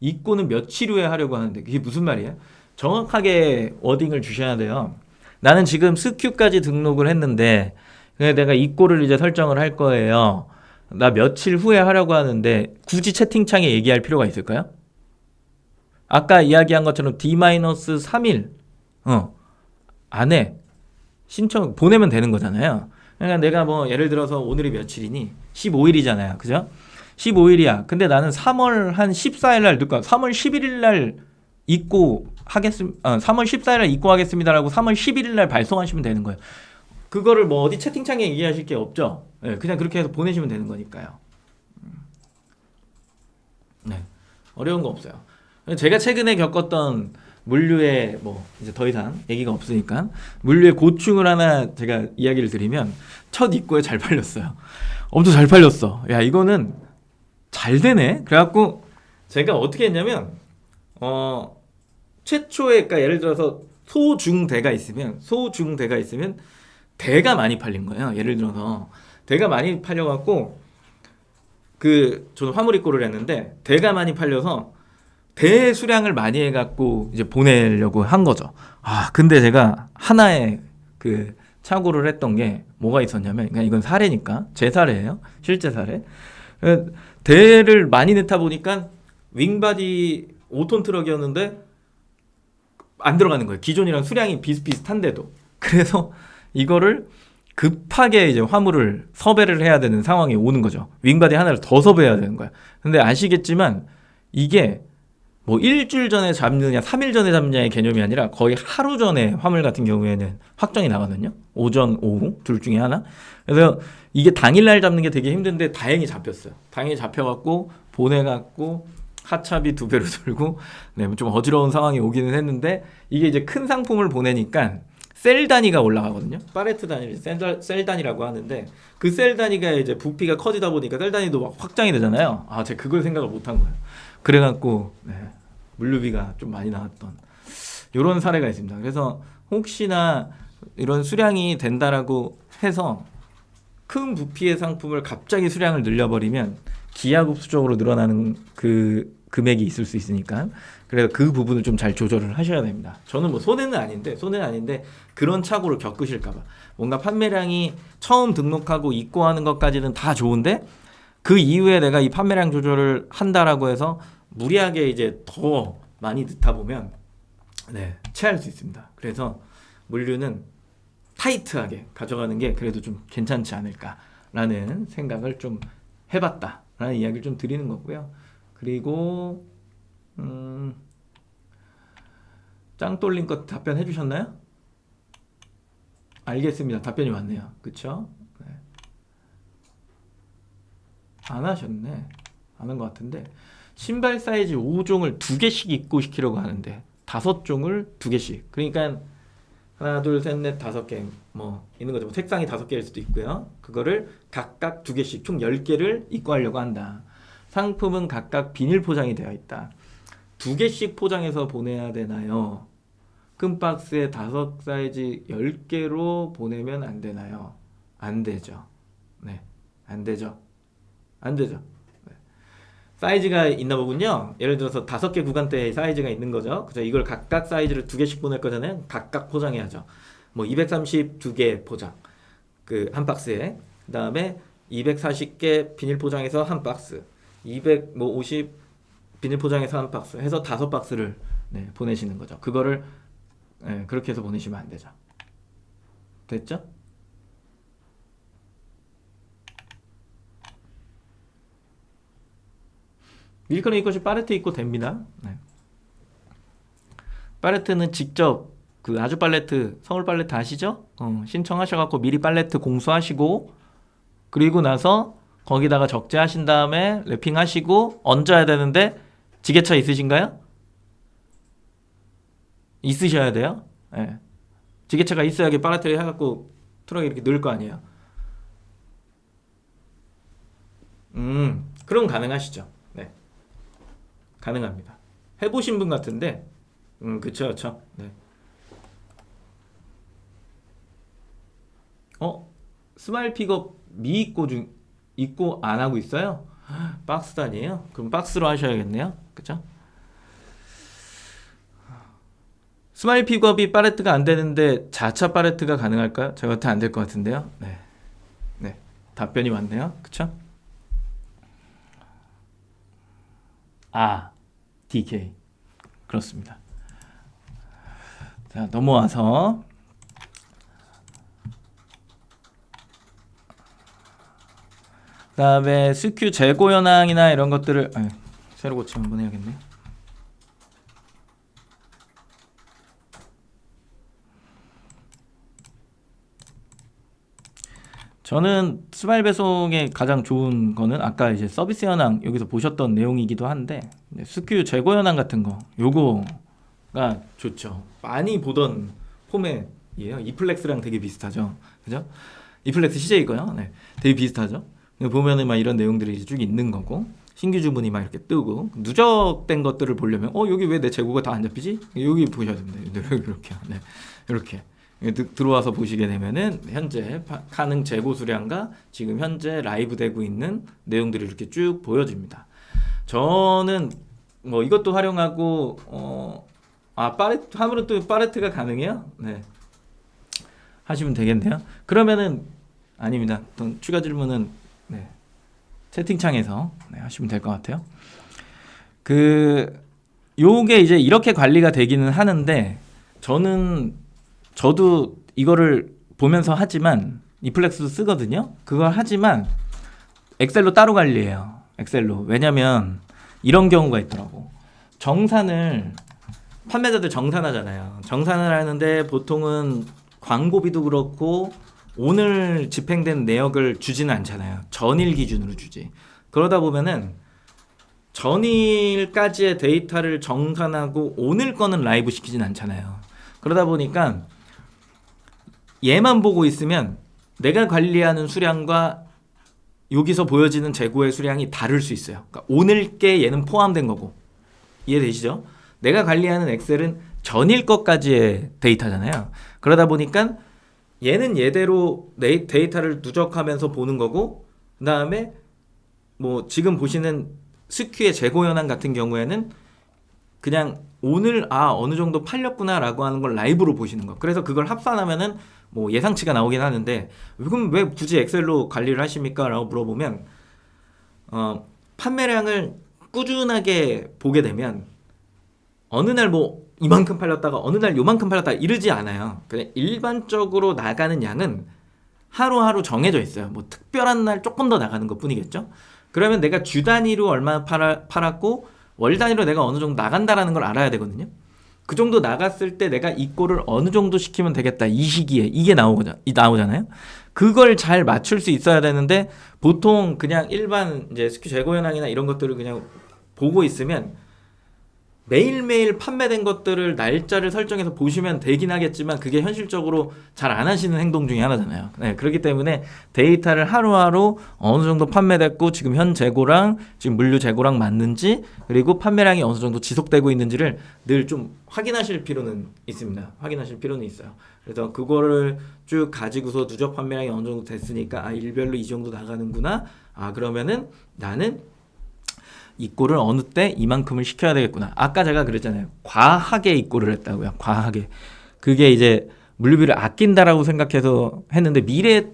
입고는 며칠 후에 하려고 하는데 그게 무슨 말이에요? 정확하게 워딩을 주셔야 돼요. 나는 지금 스큐까지 등록을 했는데 내가 입고를 이제 설정을 할 거예요. 나 며칠 후에 하려고 하는데 굳이 채팅창에 얘기할 필요가 있을까요? 아까 이야기한 것처럼 D-3일 안에 신청 보내면 되는 거잖아요. 그러니까 내가 뭐 예를 들어서 오늘이 며칠이니 15일이잖아요. 그죠? 15일이야. 근데 나는 3월 한 14일 날 넣을까? 3월 11일 날 입고하겠습니다. 3월 14일 날 입고하겠습니다라고 3월 11일 날 발송하시면 되는 거예요. 그거를 뭐 어디 채팅창에 얘기하실 게 없죠. 네, 그냥 그렇게 해서 보내시면 되는 거니까요. 네, 어려운 거 없어요. 제가 최근에 겪었던 물류의 뭐 이제 더 이상 얘기가 없으니까 물류의 고충을 하나 제가 이야기를 드리면 첫 입고에 잘 팔렸어요. 엄청 잘 팔렸어. 야 이거는 잘 되네. 그래갖고 제가 어떻게 했냐면 최초에 그러니까 예를 들어서 소중대가 있으면 대가 많이 팔린 거예요. 예를 들어서 대가 많이 팔려갖고 저는 화물 입고를 했는데 대가 많이 팔려서 대 수량을 많이 해갖고 이제 보내려고 한 거죠. 근데 제가 하나의 착오를 했던 게 뭐가 있었냐면, 그러니까 이건 사례니까 제 사례예요. 실제 사례. 대를 많이 넣다 보니까 윙바디 5톤 트럭이었는데 안 들어가는 거예요. 기존이랑 수량이 비슷비슷한데도. 그래서 이거를 급하게 이제 화물을 섭외를 해야 되는 상황이 오는 거죠. 윙바디 하나를 더 섭외해야 되는 거야. 근데 아시겠지만 이게 뭐 일주일 전에 잡느냐 3일 전에 잡느냐의 개념이 아니라 거의 하루 전에 화물 같은 경우에는 확정이 나거든요. 오전 오후 둘 중에 하나. 그래서 이게 당일날 잡는 게 되게 힘든데 다행히 잡혔어요. 다행히 잡혀갖고 보내갖고 하차비 2배로 들고 좀 어지러운 상황이 오기는 했는데 이게 이제 큰 상품을 보내니까 셀 단위가 올라가거든요. 팔레트 단위를 셀 단위라고 하는데 그 셀 단위가 이제 부피가 커지다 보니까 셀 단위도 막 확장이 되잖아요. 제가 그걸 생각을 못한 거예요. 그래갖고 물류비가 좀 많이 나왔던 이런 사례가 있습니다. 그래서 혹시나 이런 수량이 된다라고 해서 큰 부피의 상품을 갑자기 수량을 늘려버리면 기하급수적으로 늘어나는 그 금액이 있을 수 있으니까 그래서 그 부분을 좀 잘 조절을 하셔야 됩니다. 저는 뭐 손해는 아닌데 그런 착오를 겪으실까봐 뭔가 판매량이 처음 등록하고 입고하는 것까지는 다 좋은데 그 이후에 내가 이 판매량 조절을 한다라고 해서 무리하게 이제 더 많이 넣다 보면 체할 수 있습니다. 그래서 물류는 타이트하게 가져가는 게 그래도 좀 괜찮지 않을까라는 생각을 좀 해봤다라는 이야기를 좀 드리는 거고요. 그리고 짱돌림 거 답변해 주셨나요? 알겠습니다. 답변이 왔네요. 그쵸? 안 하셨네. 안 한 것 같은데 신발 사이즈 5종을 2개씩 입고시키려고 하는데 5종을 2개씩 그러니까 하나 둘 셋 넷 5개 뭐 있는 거죠. 뭐 색상이 5개일 수도 있고요. 그거를 각각 2개씩 총 10개를 입고하려고 한다. 상품은 각각 비닐 포장이 되어 있다. 2개씩 포장해서 보내야 되나요? 큰 박스에 5 사이즈 10개로 보내면 안 되나요? 안 되죠. 안 되죠. 사이즈가 있나 보군요. 예를 들어서 5개 구간대의 사이즈가 있는 거죠. 그죠? 이걸 각각 사이즈를 2개씩 보낼 거잖아요. 각각 포장해야죠. 뭐 232개 포장. 한 박스에. 그다음에 240개 비닐 포장해서 한 박스. 250 비닐 포장해서 한 박스 해서 5박스를 보내시는 거죠. 그거를 그렇게 해서 보내시면 안 되죠. 됐죠? 밀크는 입고시 팔레트 입고 됩니다. 팔레트는 직접 아주 팔레트 서울 팔레트 아시죠? 신청하셔갖고 미리 팔레트 공수하시고 그리고 나서 거기다가 적재하신 다음에 랩핑하시고 얹어야 되는데 지게차 있으신가요? 있으셔야 돼요. 예. 지게차가 있어야 빨아들여 해갖고 트럭에 이렇게 넣을 거 아니에요. 그럼 가능하시죠. 네, 가능합니다. 해보신 분 같은데, 그쵸, 그쵸. 네. 스마일 픽업 입고 안 하고 있어요? 박스 단이에요? 그럼 박스로 하셔야겠네요. 그쵸? 스마일 픽업이 팔레트가 안 되는데 자차 팔레트가 가능할까요? 저한테 안 될 것 같은데요. 네, 네, 답변이 왔네요. 그쵸? DK 그렇습니다. 자, 넘어와서 그다음에 스큐 재고 현황이나 이런 것들을 새로 고침 한번 해야겠네. 저는 스마일 배송의 가장 좋은 거는 아까 이제 서비스 현황 여기서 보셨던 내용이기도 한데 스큐 재고 현황 같은 거 요거가 좋죠. 많이 보던 포맷이에요. 이플렉스랑 되게 비슷하죠. 그죠? 이플렉스 CJ 거요. 네, 되게 비슷하죠. 보면은 막 이런 내용들이 이제 쭉 있는 거고 신규 주문이 막 이렇게 뜨고 누적된 것들을 보려면 여기 왜 내 재고가 다 안 잡히지? 여기 보셔야 됩니다. 이렇게 네, 이렇게 들어와서 보시게 되면은 현재 가능 재고 수량과 지금 현재 라이브 되고 있는 내용들이 이렇게 쭉 보여집니다. 저는 뭐 이것도 활용하고 파레트 하물은 또 파레트가 가능해요? 네, 하시면 되겠네요. 그러면은 아닙니다. 또 추가 질문은 네, 채팅창에서 하시면 될 것 같아요. 요게 이제 이렇게 관리가 되기는 하는데 저도 이거를 보면서 하지만 이플렉스도 쓰거든요. 그걸 하지만 엑셀로 따로 관리해요. 엑셀로. 왜냐면 이런 경우가 있더라고. 판매자들 정산하잖아요. 정산을 하는데 보통은 광고비도 그렇고 오늘 집행된 내역을 주지는 않잖아요. 전일 기준으로 주지. 그러다 보면은 전일까지의 데이터를 정산하고 오늘 거는 라이브 시키진 않잖아요. 그러다 보니까 얘만 보고 있으면 내가 관리하는 수량과 여기서 보여지는 재고의 수량이 다를 수 있어요. 그러니까 오늘 게 얘는 포함된 거고. 이해되시죠? 내가 관리하는 엑셀은 전일 것까지의 데이터잖아요. 그러다 보니까 얘는 얘대로 데이터를 누적하면서 보는 거고, 그 다음에 뭐 지금 보시는 스큐의 재고 현황 같은 경우에는 그냥 오늘 어느 정도 팔렸구나 라고 하는 걸 라이브로 보시는 거. 그래서 그걸 합산하면은 뭐 예상치가 나오긴 하는데, 그럼 왜 굳이 엑셀로 관리를 하십니까? 라고 물어보면 판매량을 꾸준하게 보게 되면 어느 날 뭐 이만큼 팔렸다가 어느 날 요만큼 팔렸다 이러지 않아요. 그냥 일반적으로 나가는 양은 하루하루 정해져 있어요. 뭐 특별한 날 조금 더 나가는 것 뿐이겠죠. 그러면 내가 주 단위로 얼마나 팔았고 월 단위로 내가 어느 정도 나간다라는 걸 알아야 되거든요. 그 정도 나갔을 때 내가 이 꼴을 어느 정도 시키면 되겠다. 이 시기에 이게 나오잖아요. 그걸 잘 맞출 수 있어야 되는데 보통 그냥 일반 이제 스큐 재고 현황이나 이런 것들을 그냥 보고 있으면 매일매일 판매된 것들을 날짜를 설정해서 보시면 되긴 하겠지만 그게 현실적으로 잘 안 하시는 행동 중에 하나잖아요. 네, 그렇기 때문에 데이터를 하루하루 어느 정도 판매됐고 지금 현 재고랑 지금 물류 재고랑 맞는지 그리고 판매량이 어느 정도 지속되고 있는지를 늘 좀 확인하실 필요는 있습니다. 확인하실 필요는 있어요. 그래서 그거를 쭉 가지고서 누적 판매량이 어느 정도 됐으니까 일별로 이 정도 나가는구나. 그러면은 나는 입고를 어느 때 이만큼을 시켜야 되겠구나. 아까 제가 그랬잖아요. 과하게 입고를 했다고요. 과하게. 그게 이제 물류비를 아낀다라고 생각해서 했는데 미래에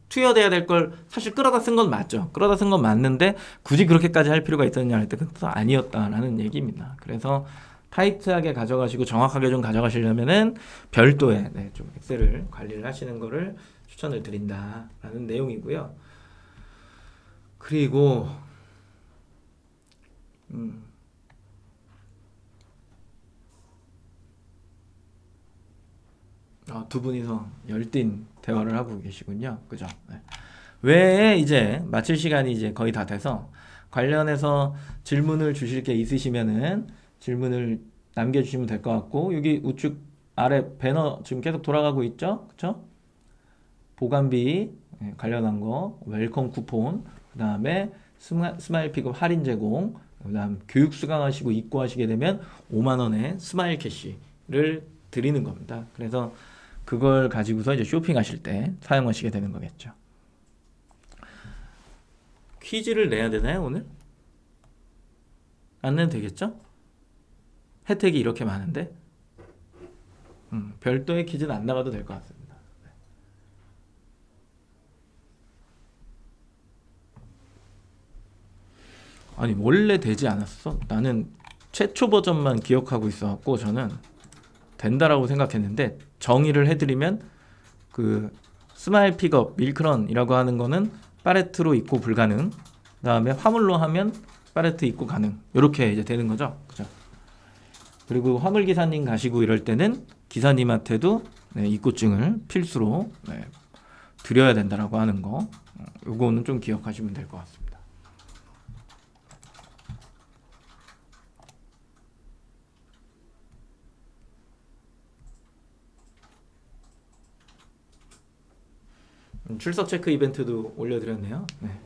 투여돼야 될 걸 사실 끌어다 쓴 건 맞죠. 끌어다 쓴 건 맞는데 굳이 그렇게까지 할 필요가 있었냐 할 때 그건 또 아니었다라는 얘기입니다. 그래서 타이트하게 가져가시고 정확하게 좀 가져가시려면은 별도의 좀 엑셀을 관리를 하시는 거를 추천을 드린다라는 내용이고요. 그리고 두 분이서 열띤 대화를 하고 계시군요. 그죠? 네. 외에 이제 마칠 시간이 이제 거의 다 돼서 관련해서 질문을 주실 게 있으시면은 질문을 남겨주시면 될 것 같고 여기 우측 아래 배너 지금 계속 돌아가고 있죠? 그쵸? 보관비 관련한 거, 웰컴 쿠폰, 그 다음에 스마일 픽업 할인 제공, 그 다음 교육 수강하시고 입고하시게 되면 5만 원의 스마일 캐시를 드리는 겁니다. 그래서 그걸 가지고서 이제 쇼핑하실 때 사용하시게 되는 거겠죠. 퀴즈를 내야 되나요, 오늘? 안 내도 되겠죠? 혜택이 이렇게 많은데 별도의 퀴즈는 안 나가도 될 것 같습니다. 아니 원래 되지 않았어? 나는 최초 버전만 기억하고 있어갖고 저는 된다라고 생각했는데 정의를 해드리면 그 스마일 픽업 밀크런이라고 하는 거는 팔레트로 입고 불가능, 그 다음에 화물로 하면 팔레트 입고 가능, 이렇게 이제 되는 거죠. 그죠? 그리고 화물 기사님 가시고 이럴 때는 기사님한테도 입고증을 필수로 드려야 된다라고 하는 거, 요거는 좀 기억하시면 될 것 같습니다. 출석 체크 이벤트도 올려드렸네요. 네.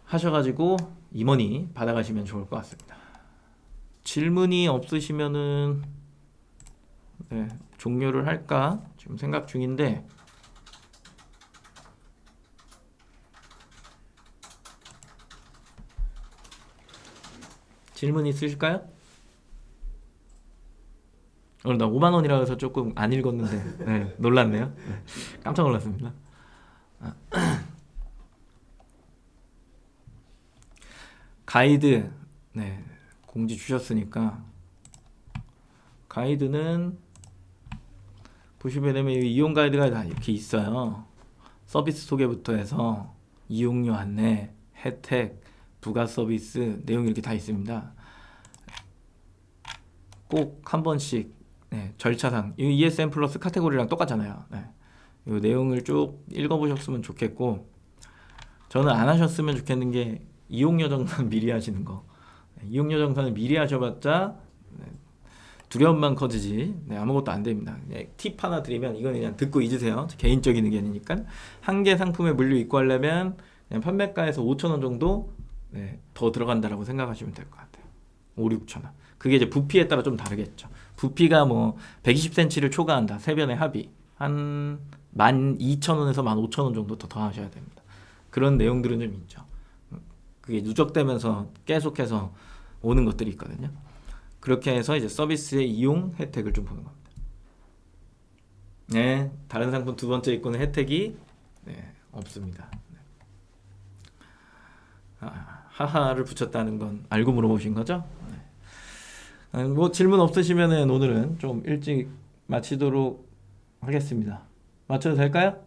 하셔가지고 임원이 받아가시면 좋을 것 같습니다. 질문이 없으시면은 종료를 할까 지금 생각 중인데, 질문 있으실까요? 오늘 나 5만 원이라 해서 조금 안 읽었는데 놀랐네요. 깜짝 놀랐습니다. 가이드 공지 주셨으니까 가이드는 보시면 되면 이용 가이드가 다 이렇게 있어요. 서비스 소개부터 해서 이용료 안내, 혜택, 부가 서비스 내용이 이렇게 다 있습니다. 꼭 한 번씩 절차상 이 ESM 플러스 카테고리랑 똑같잖아요. 이 내용을 쭉 읽어보셨으면 좋겠고, 저는 안 하셨으면 좋겠는 게 이용료 정산 미리 하시는 거. 이용료 정산을 미리 하셔봤자 두려움만 커지지 아무것도 안 됩니다. 팁 하나 드리면, 이건 그냥 듣고 잊으세요. 개인적인 의견이니까. 한 개 상품에 물류 입고하려면 그냥 판매가에서 5,000원 정도 더 들어간다라고 생각하시면 될 것 같아요. 5, 6,000원. 그게 이제 부피에 따라 좀 다르겠죠. 부피가 뭐 120cm를 초과한다, 세변의 합의 한 12,000원에서 15,000원 정도 더 더하셔야 됩니다. 그런 내용들은 좀 있죠. 그게 누적되면서 계속해서 오는 것들이 있거든요. 그렇게 해서 이제 서비스의 이용 혜택을 좀 보는 겁니다. 다른 상품 두 번째 입고는 혜택이 없습니다. 하하를 붙였다는 건 알고 물어보신 거죠? 뭐 질문 없으시면은 오늘은 좀 일찍 마치도록 하겠습니다. 마쳐도 될까요?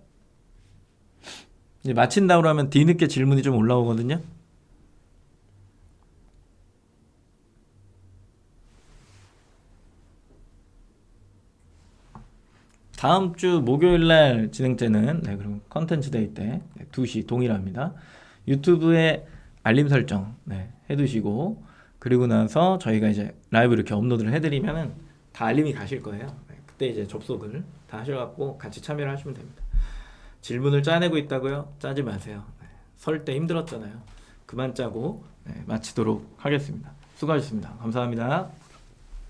이제 마친다고 하면 뒤늦게 질문이 좀 올라오거든요. 다음 주 목요일 날 진행되는 그럼 컨텐츠 데이 때 2시 동일합니다. 유튜브에 알림 설정 해두시고, 그리고 나서 저희가 이제 라이브 이렇게 업로드를 해드리면은 다 알림이 가실 거예요. 그때 이제 접속을 다 하셔갖고 같이 참여를 하시면 됩니다. 질문을 짜내고 있다고요? 짜지 마세요. 설 때 힘들었잖아요. 그만 짜고 마치도록 하겠습니다. 수고하셨습니다. 감사합니다.